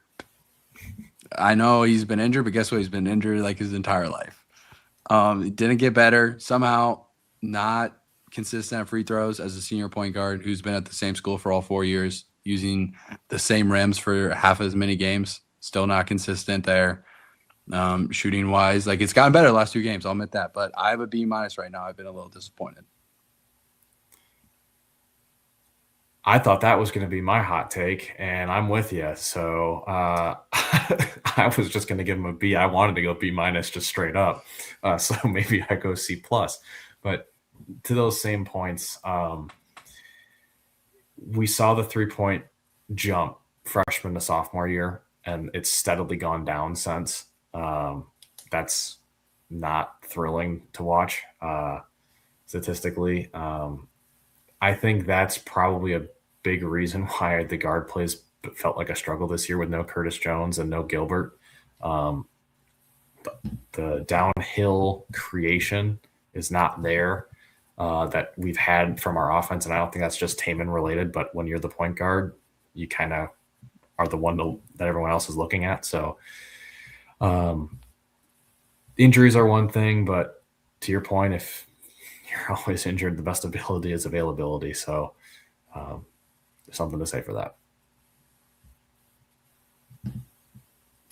I know he's been injured, but guess what? He's been injured like his entire life. It didn't get better. Somehow not consistent at free throws as a senior point guard who's been at the same school for all 4 years, using the same rims for half as many games. Still not consistent there. Shooting wise, like it's gotten better the last 2 games. I'll admit that, but I have a B minus right now. I've been a little disappointed. I thought that was going to be my hot take, and I'm with you. So I was just going to give him a B. I wanted to go B minus just straight up. So maybe I go C plus. But to those same points, we saw the 3-point jump freshman to sophomore year, and it's steadily gone down since. That's not thrilling to watch statistically. I think that's probably a big reason why the guard plays felt like a struggle this year with no Curtis Jones and no Gilbert. The downhill creation is not there that we've had from our offense, and I don't think that's just Taman related, but when you're the point guard, you kind of are the one that everyone else is looking at. So injuries are one thing, but to your point, if you're always injured, the best ability is availability. So there's something to say for that.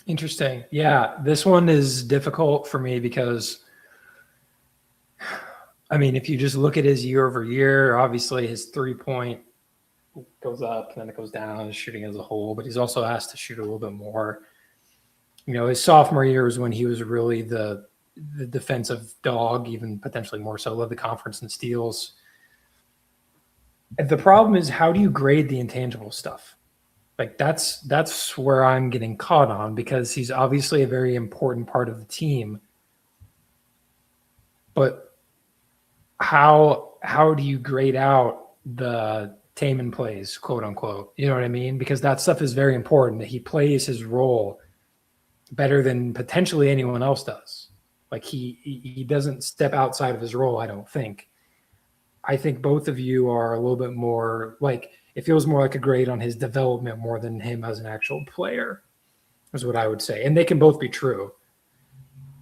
Interesting. Yeah, this one is difficult for me because, I mean, if you just look at his year over year, obviously his 3-point goes up and then it goes down, his shooting as a whole, but he's also asked to shoot a little bit more. His sophomore year was when he was really the defensive dog, even potentially more so, led the conference in steals. And the problem is, how do you grade the intangible stuff? Like that's where I'm getting caught on, because he's obviously a very important part of the team. But how do you grade out the Taman plays, quote unquote? You know what I mean? Because that stuff is very important, that he plays his role better than potentially anyone else does. Like he doesn't step outside of his role, I don't think. I think both of you are a little bit more like, it feels more like a grade on his development more than him as an actual player, is what I would say. And they can both be true.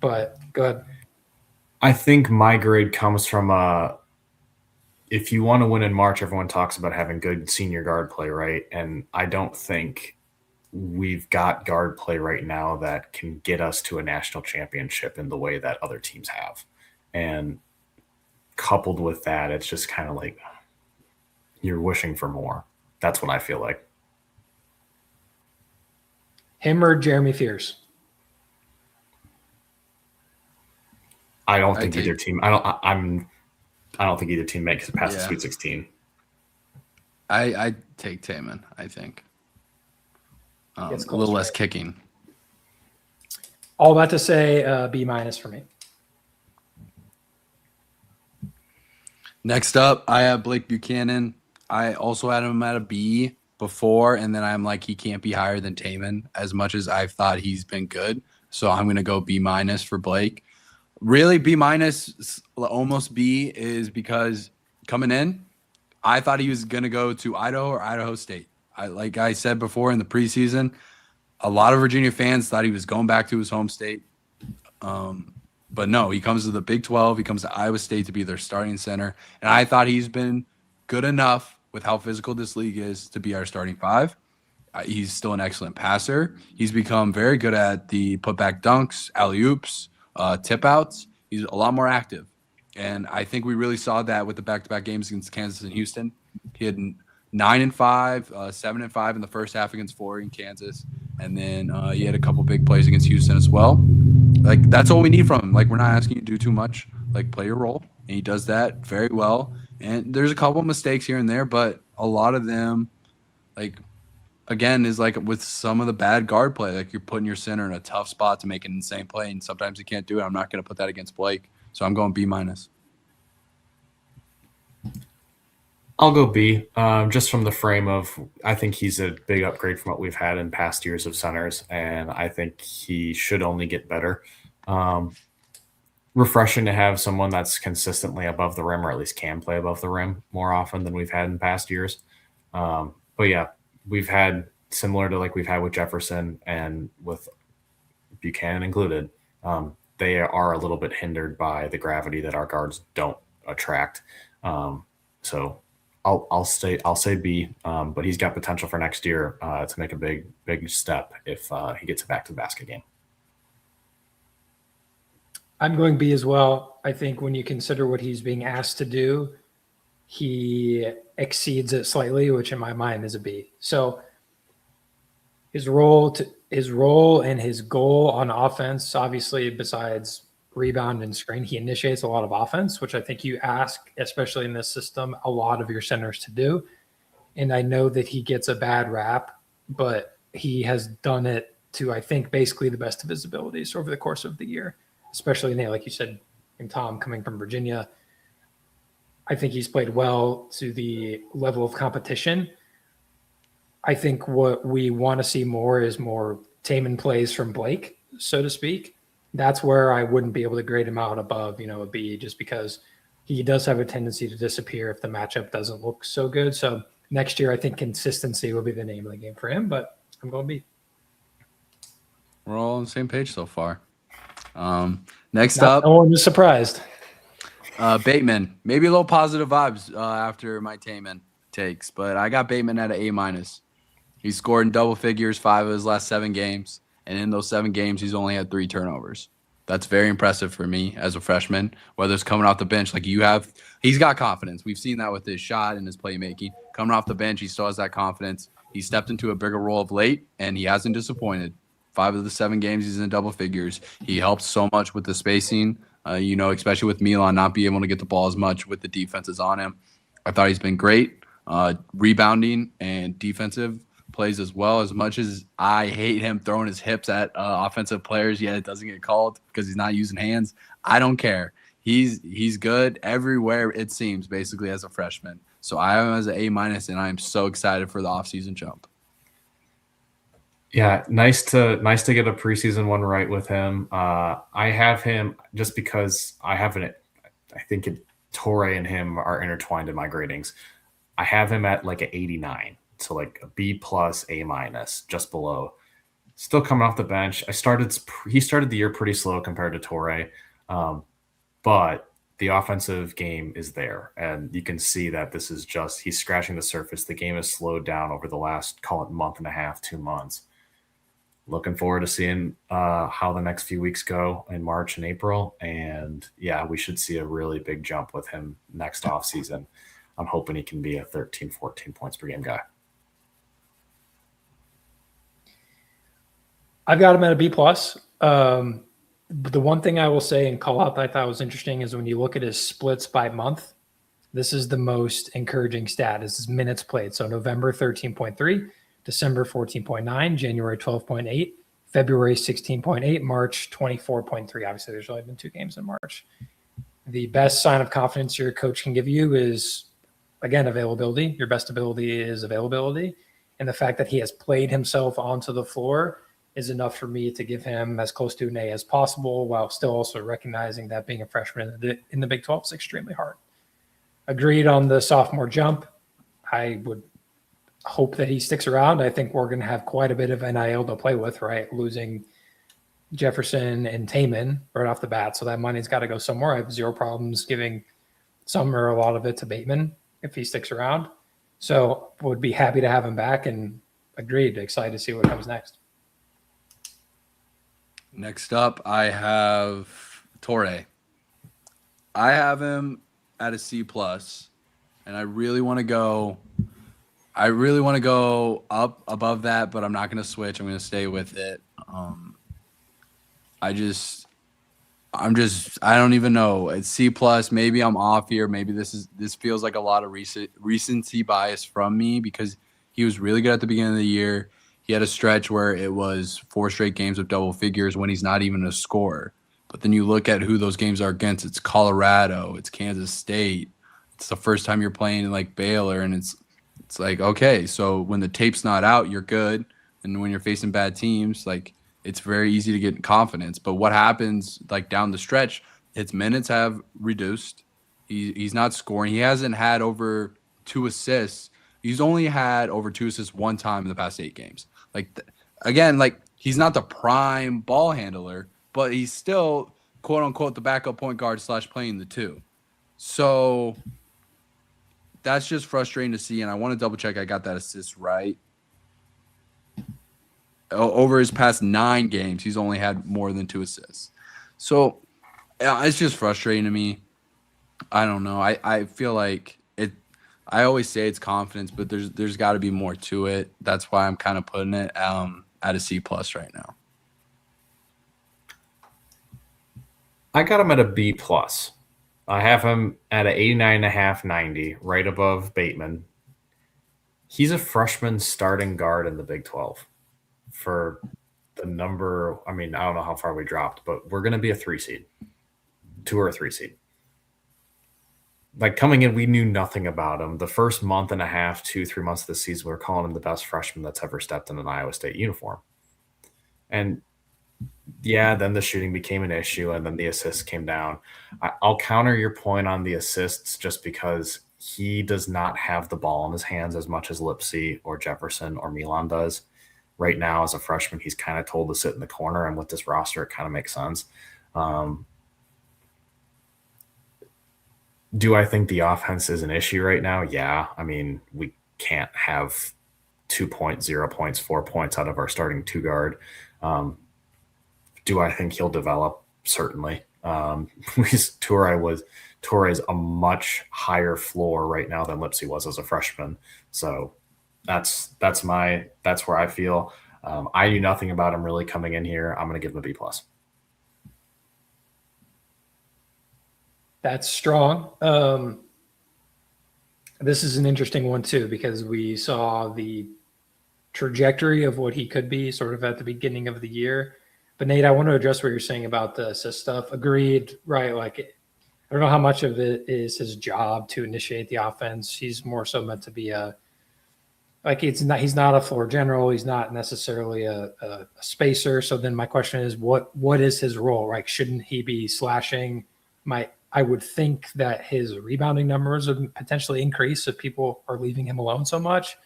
But go ahead. I think my grade comes from if you want to win in March, everyone talks about having good senior guard play, right? And I don't think we've got guard play right now that can get us to a national championship in the way that other teams have. And coupled with that, it's just kind of like, you're wishing for more. That's what I feel like. Him or Jeremy Fears? I don't think either team. I don't think either team makes it past the Sweet 16. I take Taman. I think a It's little close, less right? kicking. All about to say B- for me. Next up, I have Blake Buchanan. I also had him at a B before, and then I'm like, he can't be higher than Taman as much as I've thought he's been good. So I'm going to go B- for Blake. Really, B-, almost B, is because coming in, I thought he was going to go to Idaho or Idaho State. Like I said before in the preseason, a lot of Virginia fans thought he was going back to his home state. But no, he comes to the Big 12. He comes to Iowa State to be their starting center. And I thought he's been good enough with how physical this league is to be our starting five. He's still an excellent passer. He's become very good at the putback dunks, alley-oops, tip outs. He's a lot more active. And I think we really saw that with the back-to-back games against Kansas and Houston. He had 9 and 5, 7 and 5 in the first half against Florida and Kansas. And then he had a couple big plays against Houston as well. Like, that's all we need from him. Like, we're not asking you to do too much. Like, play your role. And he does that very well. And there's a couple mistakes here and there, but a lot of them, like, again, is like with some of the bad guard play. Like, you're putting your center in a tough spot to make an insane play, and sometimes you can't do it. I'm not going to put that against Blake. So I'm going B-. I'll go B, just from the frame of I think he's a big upgrade from what we've had in past years of centers, and I think he should only get better. Refreshing to have someone that's consistently above the rim, or at least can play above the rim more often than we've had in past years. But yeah, we've had similar to like we've had with Jefferson and with Buchanan included. They are a little bit hindered by the gravity that our guards don't attract. So I'll say B, but he's got potential for next year to make a big step if he gets back to the basket game. I'm going B as well. I think when you consider what he's being asked to do, he exceeds it slightly, which in my mind is a B. So his role and his goal on offense, obviously, besides rebound and screen, he initiates a lot of offense, which I think you ask, especially in this system, a lot of your centers to do. And I know that he gets a bad rap, but he has done it to, I think, basically the best of his abilities over the course of the year, especially like you said, and Tom coming from Virginia. I think he's played well to the level of competition. I think what we want to see more is more Taman plays from Blake, so to speak. That's where I wouldn't be able to grade him out above, a B, just because he does have a tendency to disappear if the matchup doesn't look so good. So next year, I think consistency will be the name of the game for him, but I'm going B. We're all on the same page so far. Next No up, one is surprised. Bateman. Maybe a little positive vibes after my Taman takes, but I got Bateman at an A-. He scored in double figures 5 of his last 7 games, and in those 7 games, he's only had 3 turnovers. That's very impressive for me as a freshman, whether it's coming off the bench like you have. He's got confidence. We've seen that with his shot and his playmaking. Coming off the bench, he still has that confidence. He stepped into a bigger role of late, and he hasn't disappointed. 5 of the 7 games, he's in double figures. He helps so much with the spacing, especially with Milan not being able to get the ball as much with the defenses on him. I thought he's been great. Rebounding and defensive plays as well. As much as I hate him throwing his hips at offensive players, yet it doesn't get called because he's not using hands. I don't care. He's good everywhere, it seems, basically as a freshman. So I have him as an A-, and I am so excited for the offseason jump. Yeah, nice to get a preseason one right with him. I have him just because I think Torre and him are intertwined in my gradings. I have him at like an 89. So like a B+, A-, just below. Still coming off the bench. He started the year pretty slow compared to Torre, but the offensive game is there, and you can see that this is just he's scratching the surface. The game has slowed down over the last, call it, month and a half, 2 months. Looking forward to seeing how the next few weeks go in March and April, and yeah, we should see a really big jump with him next offseason. I'm hoping he can be a 13, 14 points per game guy. I've got him at a B plus. The one thing I will say and call out that I thought was interesting is when you look at his splits by month, this is the most encouraging stat is his minutes played. So November 13.3, December 14.9, January 12.8, February 16.8, March 24.3. Obviously, there's only been 2 games in March. The best sign of confidence your coach can give you is, again, availability. Your best ability is availability. And the fact that he has played himself onto the floor is enough for me to give him as close to an A as possible, while still also recognizing that being a freshman in the Big 12 is extremely hard. Agreed on the sophomore jump. I would hope that he sticks around. I think we're going to have quite a bit of NIL to play with, right? Losing Jefferson and Taman right off the bat. So that money's got to go somewhere. I have zero problems giving some or a lot of it to Bateman if he sticks around. So would be happy to have him back, and agreed, excited to see what comes next. Next up, I have Torre. I have him at a C plus, and I really want to go up above that, but I'm not going to switch. I'm going to stay with it. I don't even know. It's C plus. Maybe I'm off here. Maybe this feels like a lot of recency bias from me because he was really good at the beginning of the year. He had a stretch where it was 4 straight games of double figures when he's not even a scorer. But then you look at who those games are against. It's Colorado. It's Kansas State. It's the first time you're playing like Baylor, and it's like, okay, so when the tape's not out, you're good. And when you're facing bad teams, like it's very easy to get confidence. But what happens like down the stretch, his minutes have reduced. He's not scoring. He hasn't had over 2 assists. He's only had over 2 assists one time in the past 8 games. Like, again, like he's not the prime ball handler, but he's still, quote unquote, the backup point guard / playing the 2. So that's just frustrating to see. And I want to double check I got that assist right. Over his past 9 games, he's only had more than 2 assists. So yeah, it's just frustrating to me. I don't know. I feel like it. I always say it's confidence, but there's got to be more to it. That's why I'm kind of putting it at a C plus right now. I got him at a B plus. I have him at an 89.5, 90, right above Bateman. He's a freshman starting guard in the Big 12 for the number. I mean, I don't know how far we dropped, but we're going to be a 3 seed, 2 or a 3 seed. Like coming in, we knew nothing about him. The first month and a half, 2-3 months of the season, we were calling him the best freshman that's ever stepped in an Iowa State uniform. And yeah, then the shooting became an issue, and then the assists came down. I'll counter your point on the assists just because he does not have the ball in his hands as much as Lipsy or Jefferson or Milan does. Right now, as a freshman, he's kind of told to sit in the corner, and with this roster, it kind of makes sense. Do I think the offense is an issue right now? Yeah. I mean, we can't have 2 points, 0 points, 4 points out of our starting 2 guard. Do I think he'll develop? Certainly. Torre is a much higher floor right now than Lipsy was as a freshman. So that's where I feel. I knew nothing about him really coming in here. I'm going to give him a B plus. That's strong. This is an interesting one too, because we saw the trajectory of what he could be sort of at the beginning of the year. But Nate, I want to address what you're saying about the assist stuff. Agreed, right? Like, I don't know how much of it is his job to initiate the offense. He's more so meant to be he's not a floor general. He's not necessarily a spacer. So then my question is, what is his role? Right? Shouldn't he be slashing? I would think that his rebounding numbers would potentially increase if people are leaving him alone so much.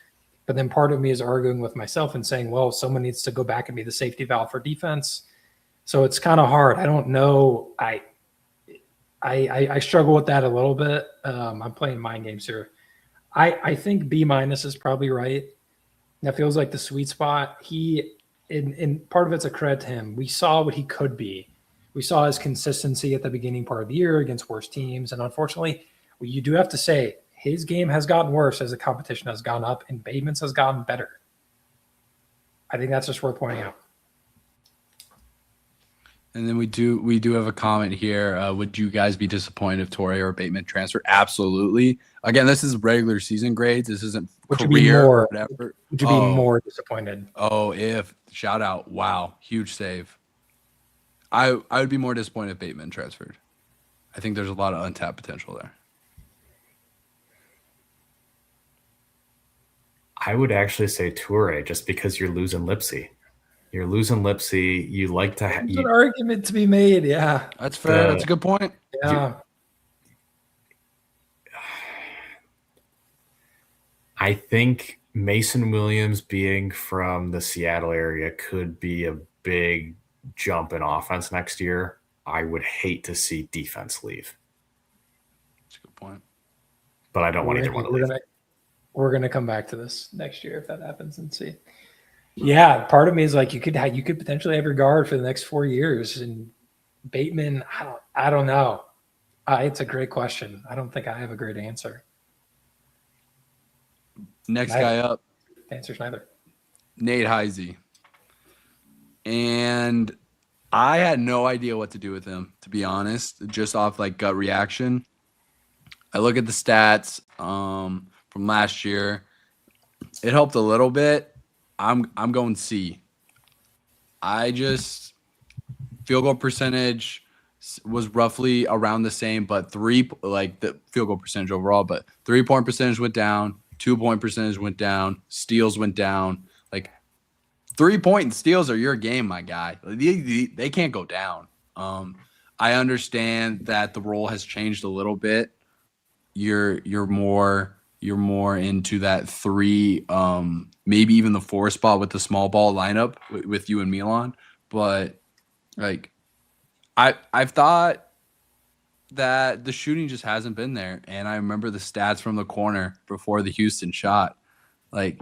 But then part of me is arguing with myself and saying, well, someone needs to go back and be the safety valve for defense. So it's kind of hard. I don't know. I struggle with that a little bit. I'm playing mind games here. I think B- is probably right. That feels like the sweet spot. And part of it's a credit to him. We saw what he could be. We saw his consistency at the beginning part of the year against worse teams. And unfortunately, you do have to say his game has gotten worse as the competition has gone up and Bateman's has gotten better. I think that's just worth pointing out. And then we do have a comment here. Would you guys be disappointed if Torrey or Bateman transfer? Absolutely. Again, this is regular season grades. This isn't career or whatever. Would you be more disappointed? Oh, if shout out! Wow, huge save. I would be more disappointed if Bateman transferred. I think there's a lot of untapped potential there. I would actually say Toure just because you're losing Lipsy. You're losing Lipsy. You like to have an argument to be made. Yeah, that's fair. That's a good point. Yeah. I think Mason Williams being from the Seattle area could be a big jump in offense next year. I would hate to see defense leave. That's a good point. But I don't want either one to leave. We're going to come back to this next year if that happens and see. Yeah, part of me is like you could potentially have your guard for the next 4 years, and Bateman. I don't know. It's a great question. I don't think I have a great answer. Next guy up. The answer's neither. Nate Heisey. And I had no idea what to do with him, to be honest, just off like gut reaction. I look at the stats from last year. It helped a little bit. I'm going C. I just field goal percentage was roughly around the same, but the field goal percentage overall, but 3-point percentage went down, 2-point percentage went down, steals went down. Like 3-point and steals are your game, my guy. They can't go down. I understand that the role has changed a little bit. You're more into that 3, maybe even the 4 spot with the small ball lineup with you and Milan. But like I've thought that the shooting just hasn't been there. And I remember the stats from the corner before the Houston shot. Like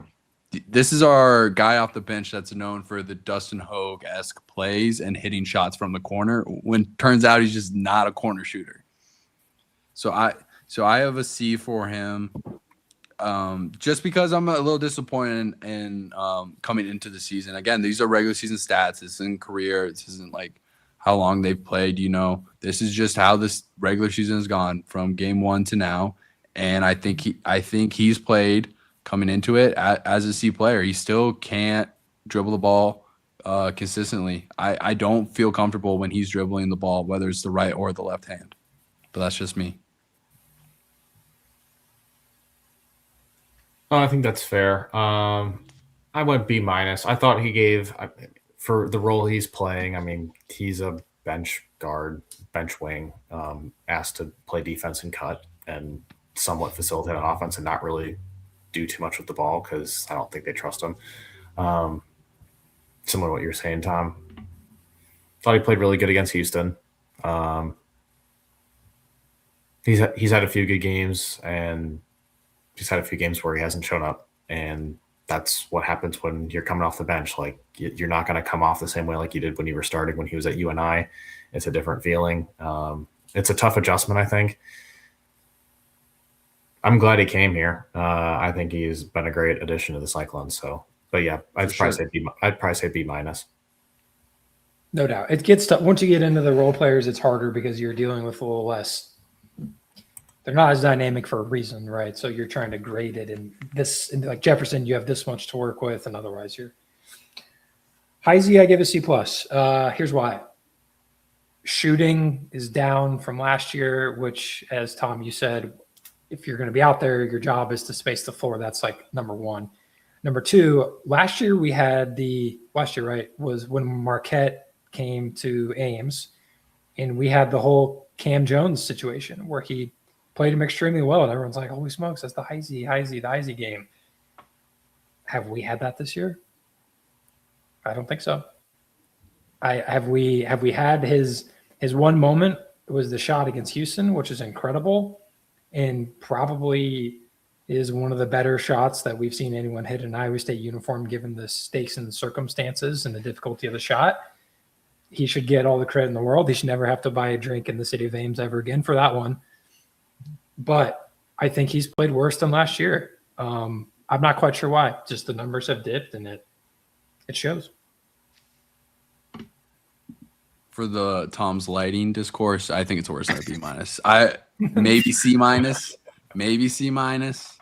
this is our guy off the bench that's known for the Dustin Hogue-esque plays and hitting shots from the corner, when turns out he's just not a corner shooter. So I have a C for him. Just because I'm a little disappointed in coming into the season. Again, these are regular season stats. This isn't career. This isn't like how long they've played. This is just how this regular season has gone from game 1 to now. And I think he's played coming into it as a C player. He still can't dribble the ball consistently. I don't feel comfortable when he's dribbling the ball, whether it's the right or the left hand. But that's just me. I think that's fair. I went B-. I thought he gave for the role he's playing. I mean, he's a bench guard, bench wing, asked to play defense and cut and somewhat facilitate an offense and not really do too much with the ball because I don't think they trust him. Similar to what you're saying, Tom. Thought he played really good against Houston. He's had a few good games and he's had a few games where he hasn't shown up, and that's what happens when you're coming off the bench. Like you're not going to come off the same way like you did when you were starting when he was at UNI. It's a different feeling. It's a tough adjustment, I think. I'm glad he came here. I think he's been a great addition to the Cyclones. So, but yeah, I'd probably say B-. No doubt. It gets tough. Once you get into the role players, it's harder because you're dealing with a little less. They're not as dynamic for a reason, right? So you're trying to grade it. And like Jefferson, you have this much to work with, and otherwise you're. Heisey, I give a C+. Here's why. Shooting is down from last year, which, as Tom, you said, if you're going to be out there, your job is to space the floor. That's like number 1. Number 2, last year, right, was when Marquette came to Ames, and we had the whole Cam Jones situation where he played him extremely well, and everyone's like, holy smokes, that's the Heisey game. Have we had that this year? I don't think so. Have we had his one moment? It was the shot against Houston, which is incredible, and probably is one of the better shots that we've seen anyone hit in an Iowa State uniform, given the stakes and the circumstances and the difficulty of the shot. He should get all the credit in the world. He should never have to buy a drink in the city of Ames ever again for that one. But I think he's played worse than last year. I'm not quite sure why. Just the numbers have dipped, and it shows. For the Tom's lighting discourse, I think it's worse than a B minus. I maybe C minus, maybe C minus.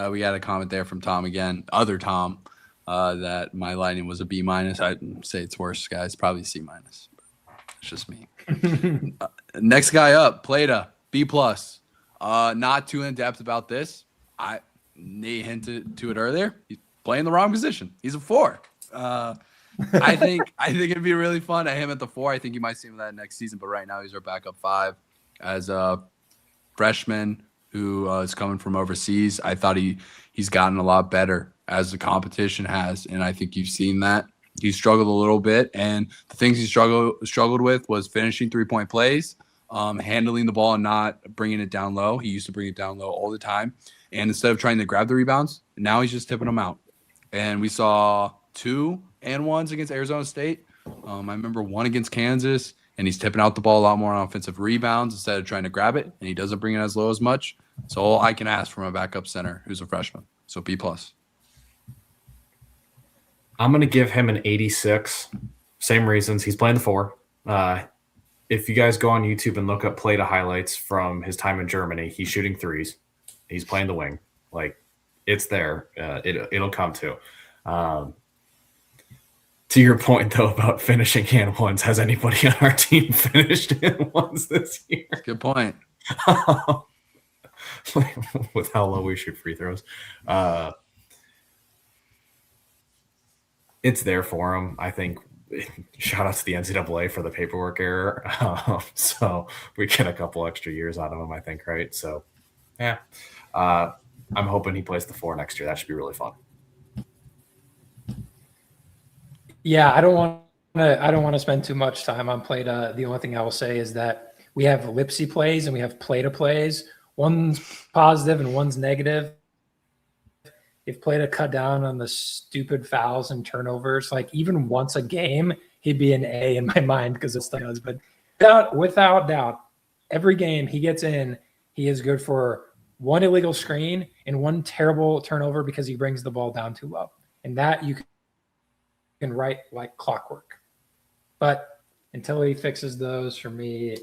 We got a comment there from Tom again, other Tom, that my lighting was a B minus. I'd say it's worse, guys. Probably C minus. It's just me. Next guy up, Plata, B plus. Not too in depth about this. Nate hinted to it earlier. He's playing the wrong position. He's a 4. I think it'd be really fun at him at the 4. I think you might see him that next season, but right now he's our backup 5 as a freshman who is coming from overseas. I thought he's gotten a lot better as the competition has, and I think you've seen that. He struggled a little bit, and the things he struggled with was finishing 3-point plays, handling the ball and not bringing it down low. He used to bring it down low all the time, and instead of trying to grab the rebounds, now he's just tipping them out. And we saw 2 and 1s against Arizona State. I remember 1 against Kansas, and he's tipping out the ball a lot more on offensive rebounds instead of trying to grab it, and he doesn't bring it as low as much. So all I can ask from a backup center who's a freshman. So B+. I'm going to give him an 86. Same reasons. He's playing the 4. If you guys go on YouTube and look up Plata highlights from his time in Germany, he's shooting 3s. He's playing the wing. Like, it's there. It'll come to. To your point, though, about finishing and 1s, has anybody on our team finished and 1s this year? Good point. With how low we shoot free throws. It's there for him. I think shout out to the NCAA for the paperwork error. So we get a couple extra years out of him, I think, right? So, yeah. I'm hoping he plays the 4 next year. That should be really fun. Yeah, I don't want to spend too much time on Plata. The only thing I will say is that we have Lipsy plays and we have Plata plays. One's positive and one's negative. If Plata cut down on the stupid fouls and turnovers, like even once a game, he'd be an A in my mind because it's does. But without doubt, every game he gets in, he is good for 1 illegal screen and 1 terrible turnover because he brings the ball down too low. And that you can write like clockwork. But until he fixes those, for me,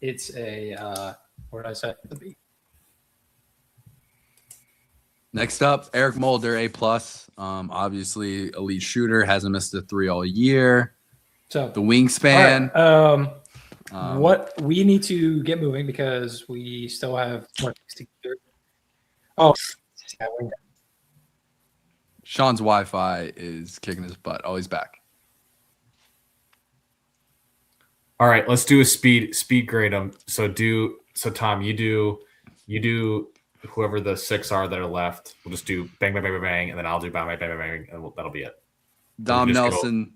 it's a what did I say? The B. Next up, Eric Mulder, A+. Obviously, elite shooter, hasn't missed a 3 all year. So the wingspan. Right, what we need to get moving because we still have more things to do. Oh, yeah, Sean's Wi-Fi is kicking his butt. Oh, he's back. All right, let's do a speed grade them. So Tom, you do whoever the 6 are that are left. We'll just do bang, bang, bang, bang, bang, and then I'll do bang, bang, bang, bang, bang, and that'll be it. Dom Nelson,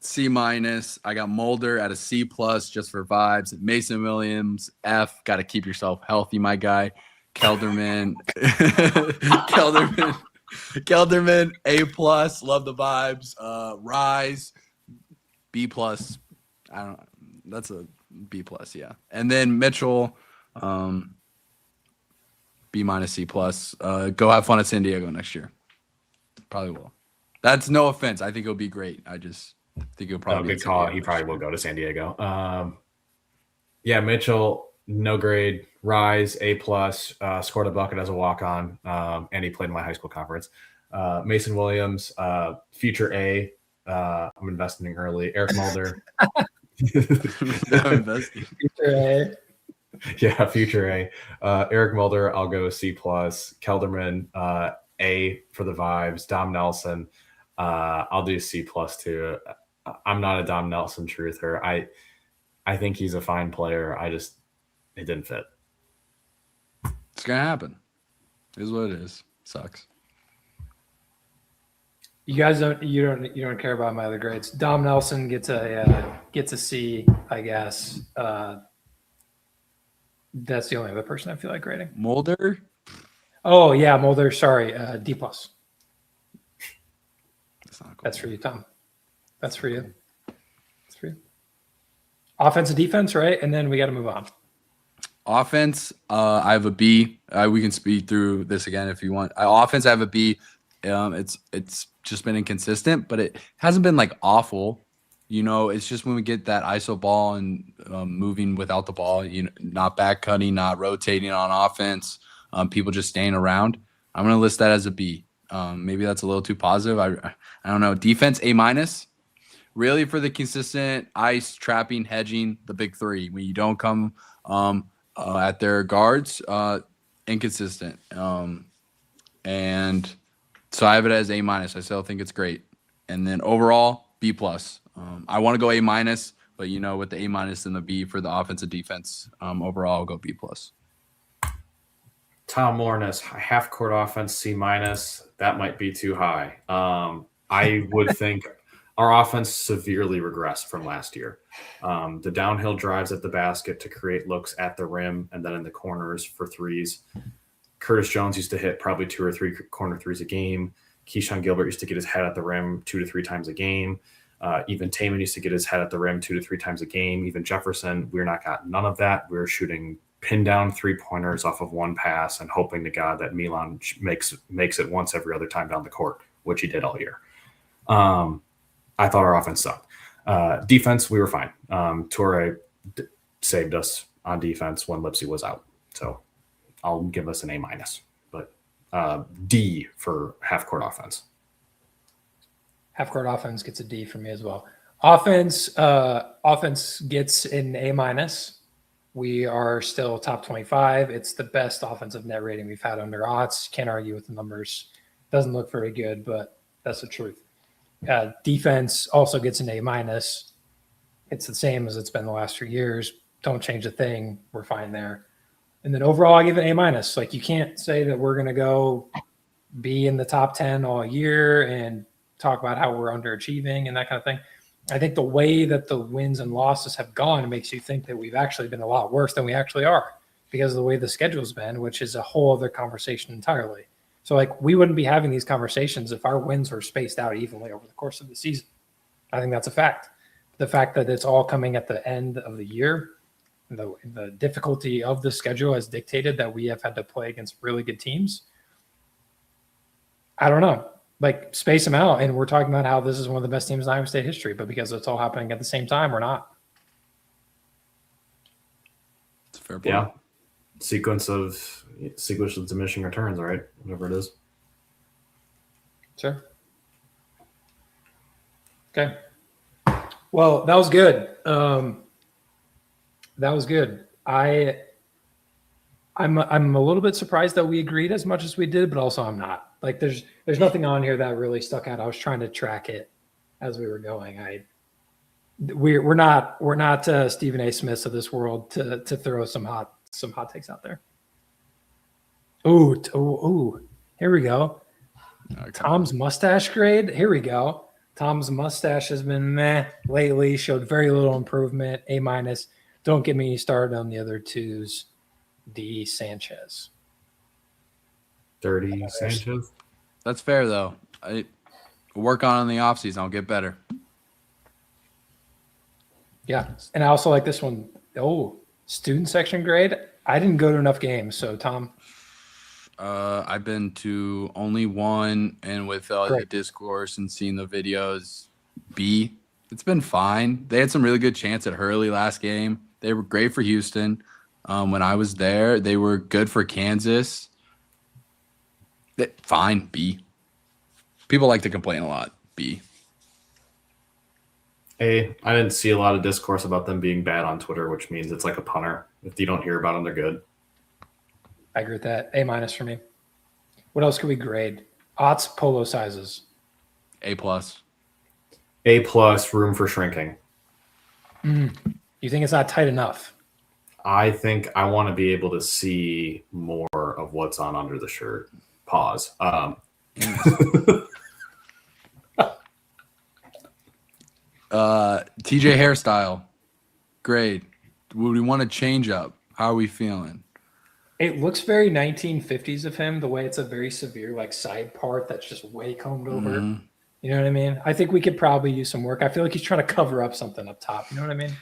C-. I got Mulder at a C+ just for vibes. Mason Williams, F. Got to keep yourself healthy, my guy. Kelderman, A+. Love the vibes. Rise, B+. I don't. That's a B+. Yeah. And then Mitchell, B-, C+. Go have fun at San Diego next year. Probably will. That's no offense. I think it'll be great. I just think it'll probably be good call. He probably will go to San Diego. Yeah, Mitchell, no grade. Rise, A+. Scored a bucket as a walk-on, and he played in my high school conference. Mason Williams, future A. I'm investing early. Eric Mulder. Future A. Yeah, future A. Eric Mulder, I'll go C+. Kelderman, A for the vibes. Dom Nelson, I'll do C+ too. I'm not a Dom Nelson truther. I think he's a fine player. It didn't fit. It's gonna happen. It is what it is. Sucks. You guys don't care about my other grades. Dom Nelson gets a C, I guess. That's the only other person I feel like grading. Mulder? Oh yeah, Mulder. Sorry, D+. That's for you, Tom. That's for you. That's for you. Offense and defense, right? And then we got to move on. Offense, I have a B. We can speed through this again if you want. Offense, I have a B. It's just been inconsistent, but it hasn't been like awful. It's just when we get that ISO ball and moving without the ball, not back cutting, not rotating on offense, people just staying around. I'm gonna list that as a B. Maybe that's a little too positive. I don't know. Defense, A minus. Really for the consistent ice trapping, hedging, the big three. When you don't come at their guards, inconsistent. And so I have it as A minus. I still think it's great. And then overall, B plus. I want to go A minus, but with the A minus and the B for the offensive defense, overall I'll go B plus. Tom Lornes, half court offense, C minus. That might be too high. I would think our offense severely regressed from last year. The downhill drives at the basket to create looks at the rim and then in the corners for threes. Curtis Jones used to hit probably 2 or 3 corner threes a game. Keyshawn Gilbert used to get his head at the rim 2 to 3 times a game. Even Taman used to get his head at the rim 2 to 3 times a game. Even Jefferson, we're not got none of that. We're shooting pin down 3-pointers off of one pass and hoping to God that Milan makes it once every other time down the court, which he did all year. I thought our offense sucked. Defense, we were fine. Torre saved us on defense when Lipsy was out. So I'll give us an A minus, but D for half court offense. Half court offense gets a D for me as well. Offense gets an A minus. We are still top 25. It's the best offensive net rating we've had under odds. Can't argue with the numbers. Doesn't look very good, but that's the truth. Defense also gets an A minus. It's the same as it's been the last few years. Don't change a thing. We're fine there. And then overall, I give it A minus. Like, you can't say that we're going to go be in the top 10 all year and talk about how we're underachieving and that kind of thing. I think the way that the wins and losses have gone makes you think that we've actually been a lot worse than we actually are because of the way the schedule's been, which is a whole other conversation entirely. So, like, we wouldn't be having these conversations if our wins were spaced out evenly over the course of the season. I think that's a fact. The fact that it's all coming at the end of the year, the difficulty of the schedule has dictated that we have had to play against really good teams. I don't know. Like, space them out, and we're talking about how this is one of the best teams in Iowa State history, but because it's all happening at the same time, we're not. It's a fair point. Yeah. Sequence of diminishing returns, right? Whatever it is. Sure. Okay. Well, that was good. That was good. I'm a little bit surprised that we agreed as much as we did, but also I'm not. Like, there's nothing on here that really stuck out. I was trying to track it as we were going. We're not Stephen A. Smiths of this world to throw some hot takes out there. Ooh, here we go. Tom's mustache grade. Here we go. Tom's mustache has been meh lately. Showed very little improvement. A minus. Don't get me started on the other twos. D. Sanchez. Dirty Sanchez. That's fair, though. I work on it in the offseason. I'll get better. Yeah. And I also like this one. Oh, student section grade. I didn't go to enough games. So, Tom. I've been to only one, and with the Great. discourse and seeing the videos, B. It's been fine. They had some really good chance at Hurley last game. They were great for Houston. When I was there, they were good for Kansas. Fine, B. People like to complain a lot. B. A. I didn't see a lot of discourse about them being bad on Twitter, which means it's like a punter. If you don't hear about them, they're good. I agree with that. A minus for me. What else could we grade? Otts polo sizes. A plus. A plus, room for shrinking. You think it's not tight enough? I think I want to be able to see more of what's on under the shirt. Pause. TJ hairstyle. Great. Would we want to change up? How are we feeling? It looks very 1950s of him, the way it's a very severe like side part that's just way combed over. Mm-hmm. You know what I mean? I think we could probably use some work. I feel like he's trying to cover up something up top. You know what I mean?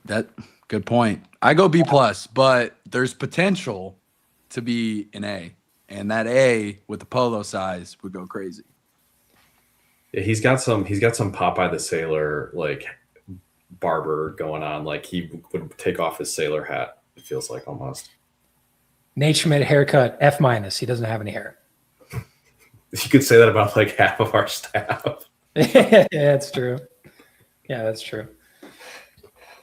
That Good point. I go B+, but there's potential to be an A. And that A with the polo size would go crazy. Yeah, he's got some Popeye the Sailor like barber going on. Like he would take off his sailor hat, it feels like almost. Nate Schmidt haircut F-. He doesn't have any hair. You could say that about like half of our staff. Yeah, that's true. Yeah, that's true.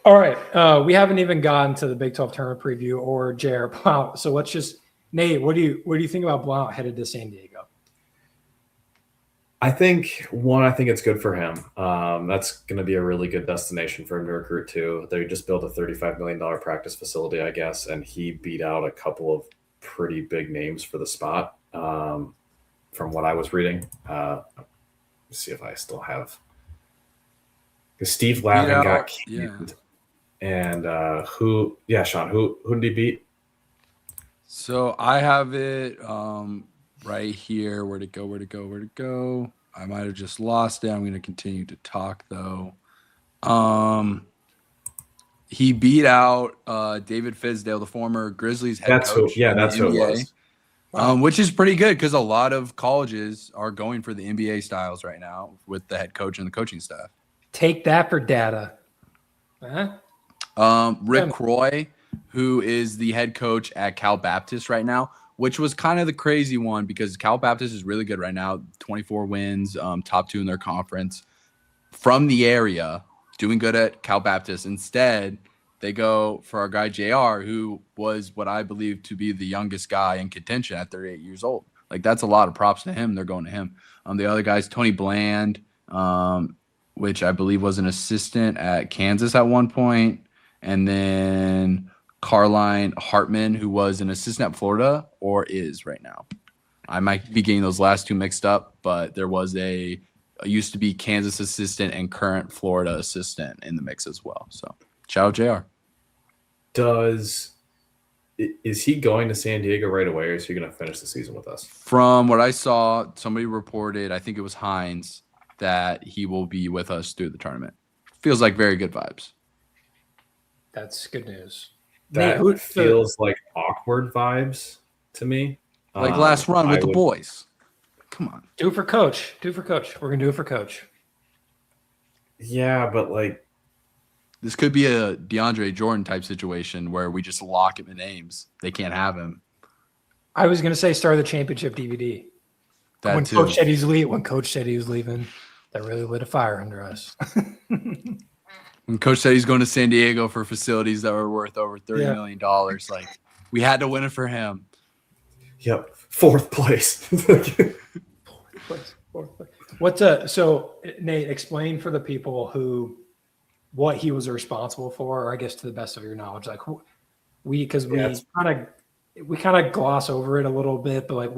All right. We haven't even gotten to the Big 12 tournament preview or J.R. Blount. So let's just, Nate, what do you think about Blount headed to San Diego? I think it's good for him. That's going to be a really good destination for him to recruit to. They just built a $35 million practice facility, I guess, and he beat out a couple of pretty big names for the spot. From what I was reading, let's see if I still have. Because Steve Lavin got canned, and Sean, who did he beat? So I have it right here. Where'd it go? I might have just lost it. I'm going to continue to talk though. He beat out David Fizdale, the former Grizzlies head coach. That's who it was. Which is pretty good because a lot of colleges are going for the NBA styles right now with the head coach and the coaching staff. Take that for data. Rick Croy, who is the head coach at Cal Baptist right now, which was kind of the crazy one because Cal Baptist is really good right now. 24 wins, top 2 in their conference. From the area, doing good at Cal Baptist. Instead, they go for our guy JR, who was what I believe to be the youngest guy in contention at 38 years old. Like, that's a lot of props to him. They're going to him. The other guy's Tony Bland, which I believe was an assistant at Kansas at one point. And then Carline Hartman, who was an assistant at Florida or is right now. I might be getting those last two mixed up, but there was a used to be Kansas assistant and current Florida assistant in the mix as well. So shout out JR. Is he going to San Diego right away, or is he going to finish the season with us? From what I saw, somebody reported, I think it was Hines, that he will be with us through the tournament. Feels like very good vibes. That's good news. That Nate, feels like awkward vibes to me. Like last run with the boys. Come on. Do it for coach. We're going to do it for coach. Yeah, but like, this could be a DeAndre Jordan type situation where we just lock him in names. They can't have him. I was going to say start of the championship DVD. When Coach said he was leaving, that really lit a fire under us. When Coach said he's going to San Diego for facilities that were worth over $30 million, like, we had to win it for him. Yep, fourth place. Fourth place. So Nate, explain for the people what he was responsible for, or I guess to the best of your knowledge, like we kind of gloss over it a little bit, but like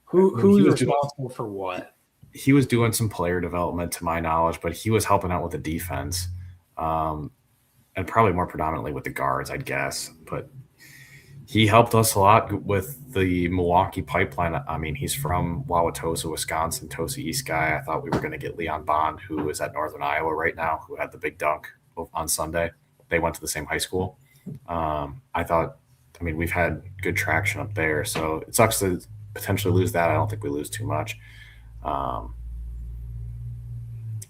who was responsible for what? He was doing some player development to my knowledge, but he was helping out with the defense, and probably more predominantly with the guards, I'd guess. But he helped us a lot with the Milwaukee pipeline. I mean, he's from Wauwatosa, Wisconsin, Tosa East guy. I thought we were going to get Leon Bond, who is at Northern Iowa right now, who had the big dunk on Sunday. They went to the same high school. We've had good traction up there. So it sucks to potentially lose that. I don't think we lose too much.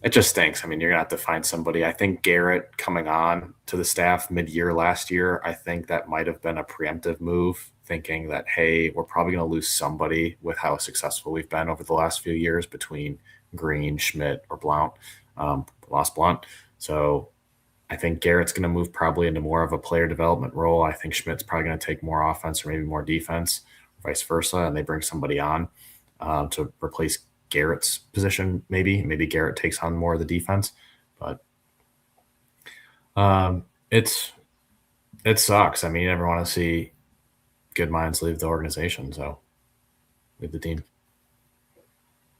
It just stinks. I mean, you're going to have to find somebody. I think Garrett coming on to the staff mid-year last year, I think that might have been a preemptive move, thinking that, hey, we're probably going to lose somebody with how successful we've been over the last few years between Green, Schmidt, or Blount. Lost Blount. So I think Garrett's going to move probably into more of a player development role. I think Schmidt's probably going to take more offense or maybe more defense, vice versa, and they bring somebody on to replace Garrett's position. Maybe Garrett takes on more of the defense, but it sucks. I mean, you never want to see good minds leave the organization, so leave the team.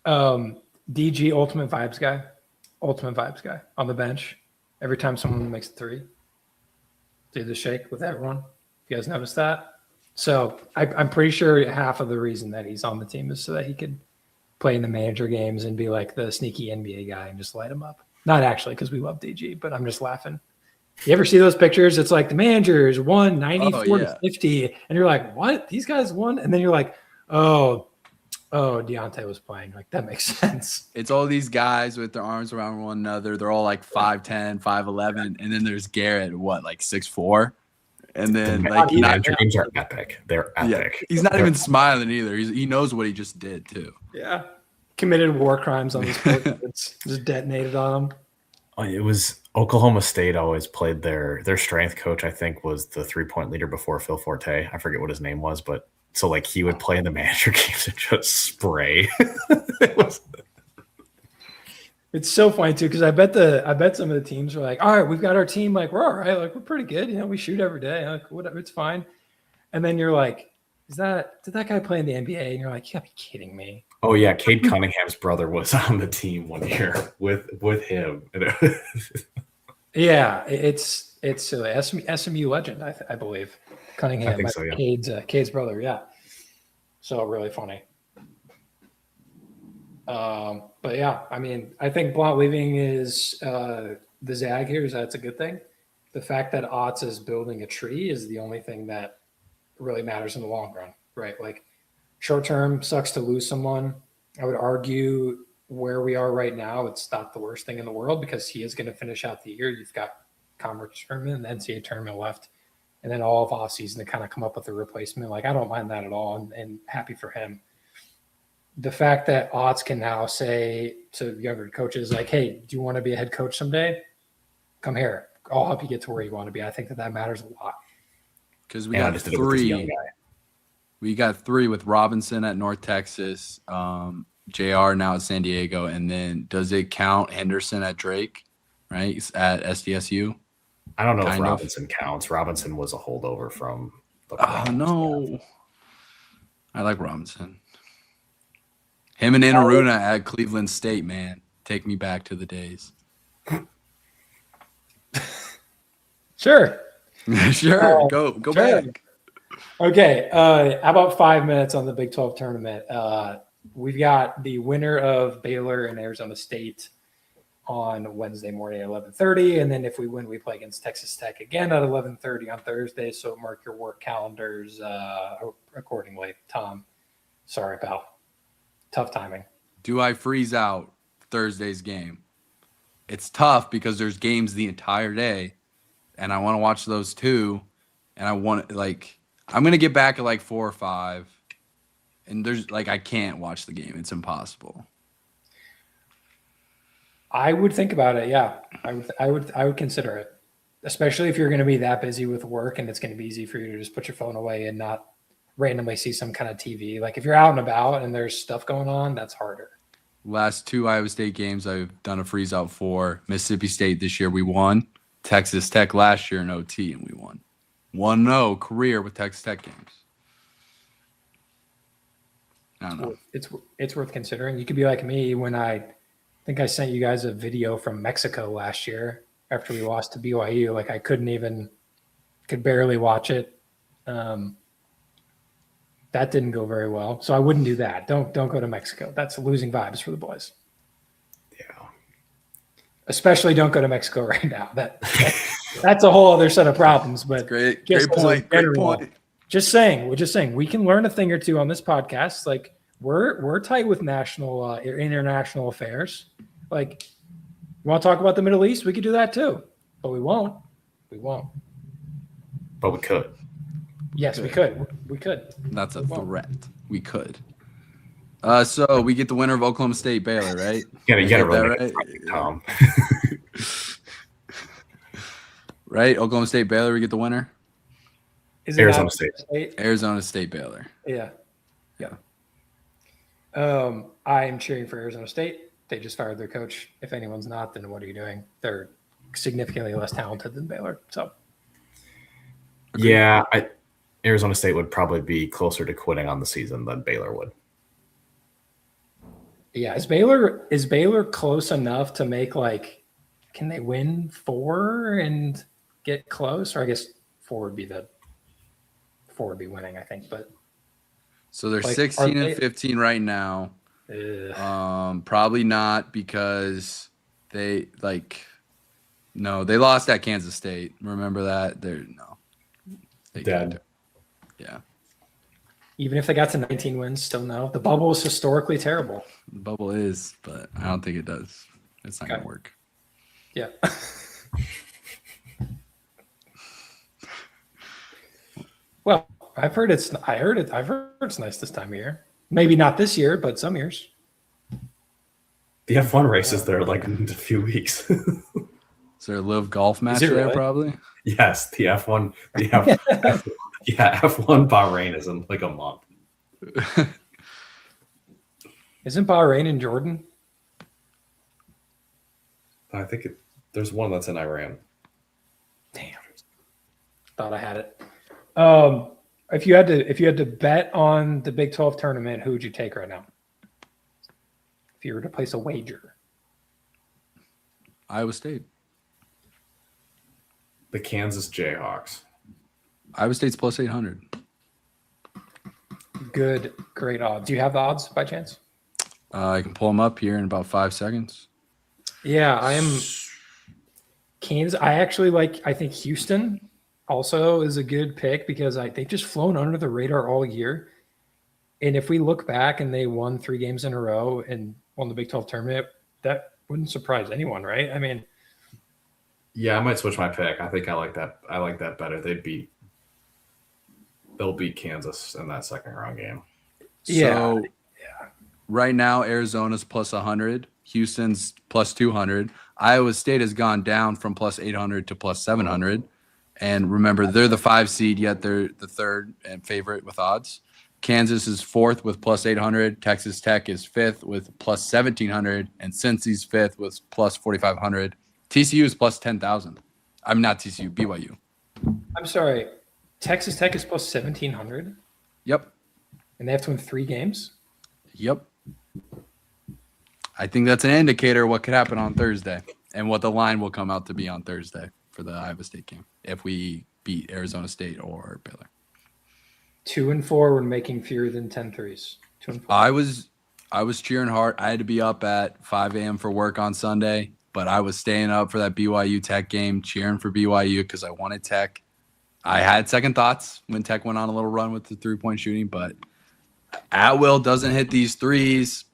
DG ultimate vibes guy on the bench. Every time someone makes a three, do the shake with everyone. You guys notice that? So I'm pretty sure half of the reason that he's on the team is so that he could play in the manager games and be like the sneaky NBA guy and just light him up. Not actually, because we love DG, but I'm just laughing You ever see those pictures? It's like the managers won 94 yeah. to 50, and you're like, what? These guys won? And then you're like, oh, Deontay was playing. Like, that makes sense. It's all these guys with their arms around one another. They're all like 5'10", 5'11", and then there's Garrett, like 6'4", and then like The manager games are epic. They're epic. yeah, he's not even smiling either. He knows what he just did too. Yeah. Committed war crimes on this court. It's just detonated on them. It was Oklahoma State always played their strength coach, I think, was the 3-point leader before Phil Forte. I forget what his name was, but so like he would play in the manager games and just spray. It's so funny too, because I bet some of the teams are like, all right, we've got our team, like we're all right, like we're pretty good, we shoot every day, like whatever, it's fine. And then you're like, did that guy play in the NBA? And you're like, you gotta be kidding me. Oh yeah, Cade Cunningham's brother was on the team one year with him. Yeah, it's silly. SMU legend, I believe. Cunningham, I think so, yeah. Cade's brother, yeah. So really funny. But yeah, I mean, I think Blount leaving is the zag here. That's a good thing. The fact that Otts is building a tree is the only thing that really matters in the long run, right? Like short term sucks to lose someone. I would argue where we are right now, it's not the worst thing in the world because he is going to finish out the year. You've got conference tournament and the NCAA tournament left, and then all of off season to kind of come up with a replacement. Like I don't mind that at all, and happy for him. The fact that Otts can now say to younger coaches, like, hey, do you want to be a head coach someday? Come here. I'll help you get to where you want to be. I think that matters a lot. Because we got three. We got three with Robinson at North Texas, JR now at San Diego, and then does it count Henderson at Drake, right, at SDSU? I don't know if Robinson counts. Robinson was a holdover from the Oh, no. I like Robinson. Him and Inaruna at Cleveland State, man. Take me back to the days. Sure. Sure. Go sure. back. Okay. How about 5 minutes on the Big 12 tournament? We've got the winner of Baylor and Arizona State on Wednesday morning at 11:30. And then if we win, we play against Texas Tech again at 11:30 on Thursday. So mark your work calendars accordingly. Tom, sorry, pal. Tough timing. Do I freeze out Thursday's game? It's tough because there's games the entire day, and I want to watch those too. And I want I'm going to get back at 4 or 5. And there's I can't watch the game. It's impossible. I would think about it. Yeah, I would consider it, especially if you're going to be that busy with work and it's going to be easy for you to just put your phone away and not randomly see some kind of TV. Like if you're out and about and there's stuff going on, that's harder. Last 2 Iowa State games I've done a freeze out for. Mississippi State this year we won. Texas Tech last year in OT and we won. 1-0 career with Texas Tech games. I don't know. It's worth considering. You could be like me when I think I sent you guys a video from Mexico last year after we lost to BYU. Like I could barely watch it. That didn't go very well. So I wouldn't do that. Don't go to Mexico. That's losing vibes for the boys. Yeah. Especially don't go to Mexico right now. That's a whole other set of problems. But great point. Great point. Just saying, we can learn a thing or two on this podcast. Like we're tight with national international affairs. Like you want to talk about the Middle East? We could do that too, but we won't. But we could. Yes, we could. We could. That's a threat. We could. So we get the winner of Oklahoma State Baylor, right? You gotta really right? Tom. Right? Oklahoma State Baylor, we get the winner. Is it Arizona State. Arizona State Baylor. Yeah. I'm cheering for Arizona State. They just fired their coach. If anyone's not, then what are you doing? They're significantly less talented than Baylor. So. Yeah, Arizona State would probably be closer to quitting on the season than Baylor would. Yeah, is Baylor close enough to make can they win 4 and get close? Or I guess 4 would be winning, I think. But so they're 16 and 15 right now. Probably not because they No, they lost at Kansas State. Remember that? They Dead. Yeah. Even if they got to 19 wins, still no. The bubble is historically terrible. The bubble is, but I don't think it does. It's not Okay. gonna work. Yeah. Well, I've heard it's nice this time of year. Maybe not this year, but some years. The F1 races there like in a few weeks. Is there a live golf match it there? really? Probably. Yes, the F1. F1 Bahrain is in like a month. Isn't Bahrain in Jordan? I think there's one that's in Iran. Damn. Thought I had it. If you had to bet on the Big 12 tournament, who would you take right now? If you were to place a wager. Iowa State. The Kansas Jayhawks. Iowa State's plus 800. Great odds. Do you have the odds by chance? I can pull them up here in about 5 seconds. Yeah, I am. Kansas. I think Houston also is a good pick because they've just flown under the radar all year. And if we look back and they won 3 games in a row and won the Big 12 tournament, that wouldn't surprise anyone, right? I mean, yeah, I might switch my pick. I think I like that. I like that better. They'll beat Kansas in that second round game. So right now, Arizona's plus 100. Houston's plus 200. Iowa State has gone down from plus 800 to plus 700. And remember, they're the 5 seed, yet they're the 3rd and favorite with odds. Kansas is 4th with plus 800. Texas Tech is 5th with plus 1,700. And Cincy's 5th with plus 4,500. TCU is plus 10,000. I'm not TCU, BYU. I'm sorry. Texas Tech is plus 1,700. Yep. And they have to win 3 games? Yep. I think that's an indicator of what could happen on Thursday and what the line will come out to be on Thursday for the Iowa State game if we beat Arizona State or Baylor. 2-4 when making fewer than 10 threes. 2-4. I was cheering hard. I had to be up at 5 a.m. for work on Sunday, but I was staying up for that BYU Tech game, cheering for BYU because I wanted Tech. I had second thoughts when Tech went on a little run with the 3-point shooting, but Atwell doesn't hit these threes.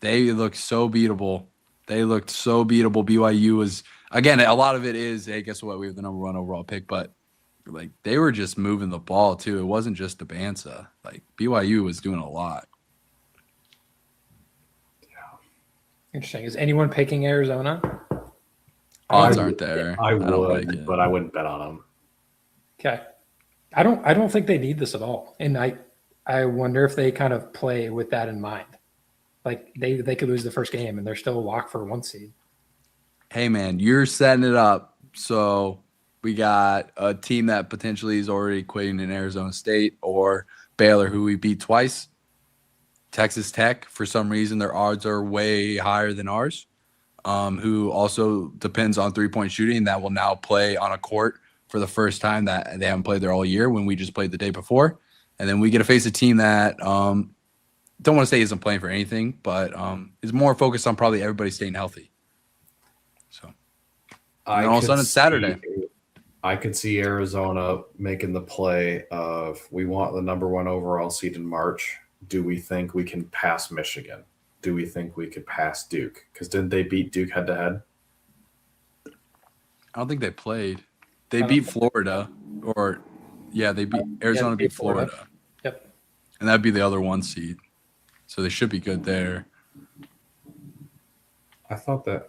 They look so beatable. They looked so beatable. BYU was, again, a lot of it is, hey, guess what? We have the number 1 overall pick, but like they were just moving the ball too. It wasn't just Debanza. Like BYU was doing a lot. Interesting. Is anyone picking Arizona? Odds aren't there. I don't would, like it. but I wouldn't bet on them. Okay. I don't think they need this at all. And I wonder if they kind of play with that in mind. Like they could lose the first game and they're still a lock for 1 seed. Hey man, you're setting it up. So we got a team that potentially is already quitting in Arizona State or Baylor, who we beat twice. Texas Tech, for some reason, their odds are way higher than ours, who also depends on 3-point shooting. That will now play on a court for the first time that they haven't played there all year when we just played the day before. And then we get to face a team that don't want to say isn't playing for anything, but is more focused on probably everybody staying healthy. So and all of a sudden it's Saturday. I could see Arizona making the play of we want the number 1 overall seed in March. Do we think we can pass Michigan? Do we think we could pass Duke? Because didn't they beat Duke head-to-head? I don't think they played. They beat Florida, they beat Arizona. They beat Florida. Yep. And that'd be the other 1 seed. So they should be good there. I thought they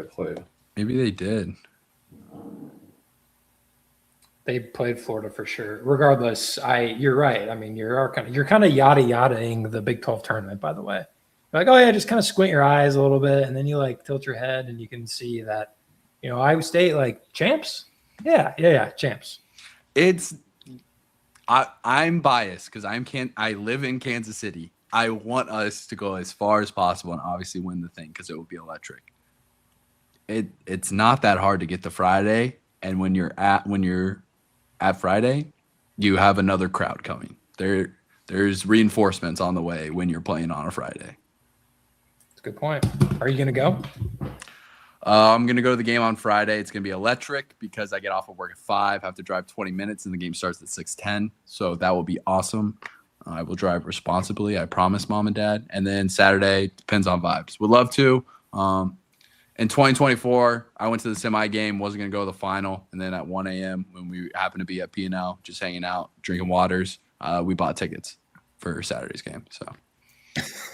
played. Maybe they did. They played Florida for sure. Regardless, you're right. I mean, you're kind of yada-yadaing the Big 12 tournament, by the way. You're like, oh yeah, just kind of squint your eyes a little bit, and then you like tilt your head, and you can see that, Iowa State like champs. Yeah, champs. I'm biased because I live in Kansas City. I want us to go as far as possible and obviously win the thing because it would be electric. It's not that hard to get to Friday, and when you're at Friday, you have another crowd coming. There's reinforcements on the way when you're playing on a Friday. That's a good point. Are you going to go? I'm going to go to the game on Friday. It's going to be electric because I get off of work at 5, have to drive 20 minutes, and the game starts at 6:10. So that will be awesome. I will drive responsibly. I promise, Mom and Dad. And then Saturday, depends on vibes. Would love to. In 2024, I went to the semi game, wasn't going to go to the final. And then at 1 a.m., when we happened to be at P&L, just hanging out, drinking waters, we bought tickets for Saturday's game. So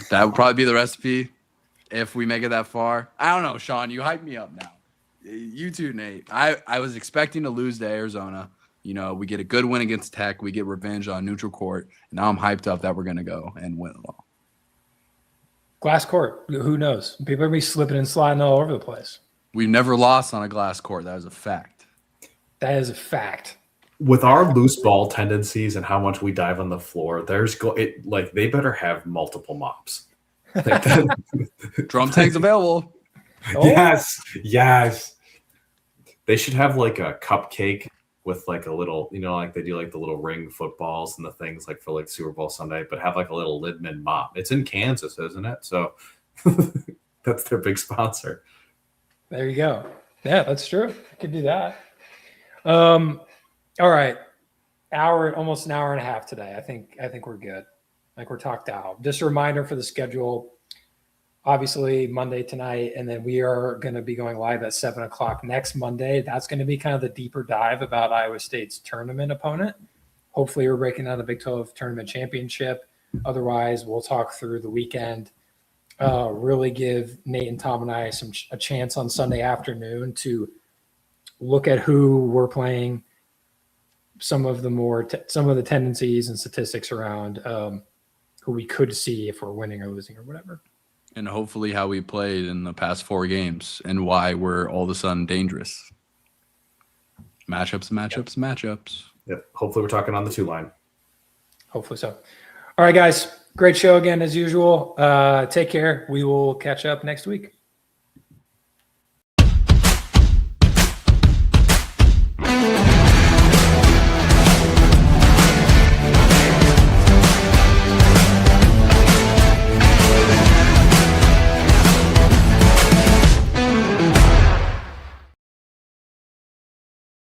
that would probably be the recipe if we make it that far. I don't know, Sean. You hyped me up now. You too, Nate. I was expecting to lose to Arizona. You know, we get a good win against Tech. We get revenge on neutral court. And now I'm hyped up that we're going to go and win it all. Glass court. Who knows? People are going to be slipping and sliding all over the place. We've never lost on a glass court. That is a fact. That is a fact. With our loose ball tendencies and how much we dive on the floor, they better have multiple mops. Drum tanks available. Oh. Yes. They should have like a cupcake with like a little, like they do like the little ring footballs and the things like for like Super Bowl Sunday, but have like a little Lidman mop. It's in Kansas, isn't it? So that's their big sponsor. There you go. Yeah, that's true. I could do that. All right. Almost an hour and a half today. I think we're good. Like we're talked out. Just a reminder for the schedule. Obviously Monday tonight, and then we are going to be going live at 7:00 next Monday. That's going to be kind of the deeper dive about Iowa State's tournament opponent. Hopefully we're breaking down the Big 12 tournament championship. Otherwise, we'll talk through the weekend. Really give Nate and Tom and I a chance on Sunday afternoon to look at who we're playing, some of the tendencies and statistics around who we could see if we're winning or losing or whatever. And hopefully how we played in the past 4 games and why we're all of a sudden dangerous. Matchups. Yep. Hopefully we're talking on the 2 line. Hopefully so. All right, guys. Great show again as usual. Take care. We will catch up next week.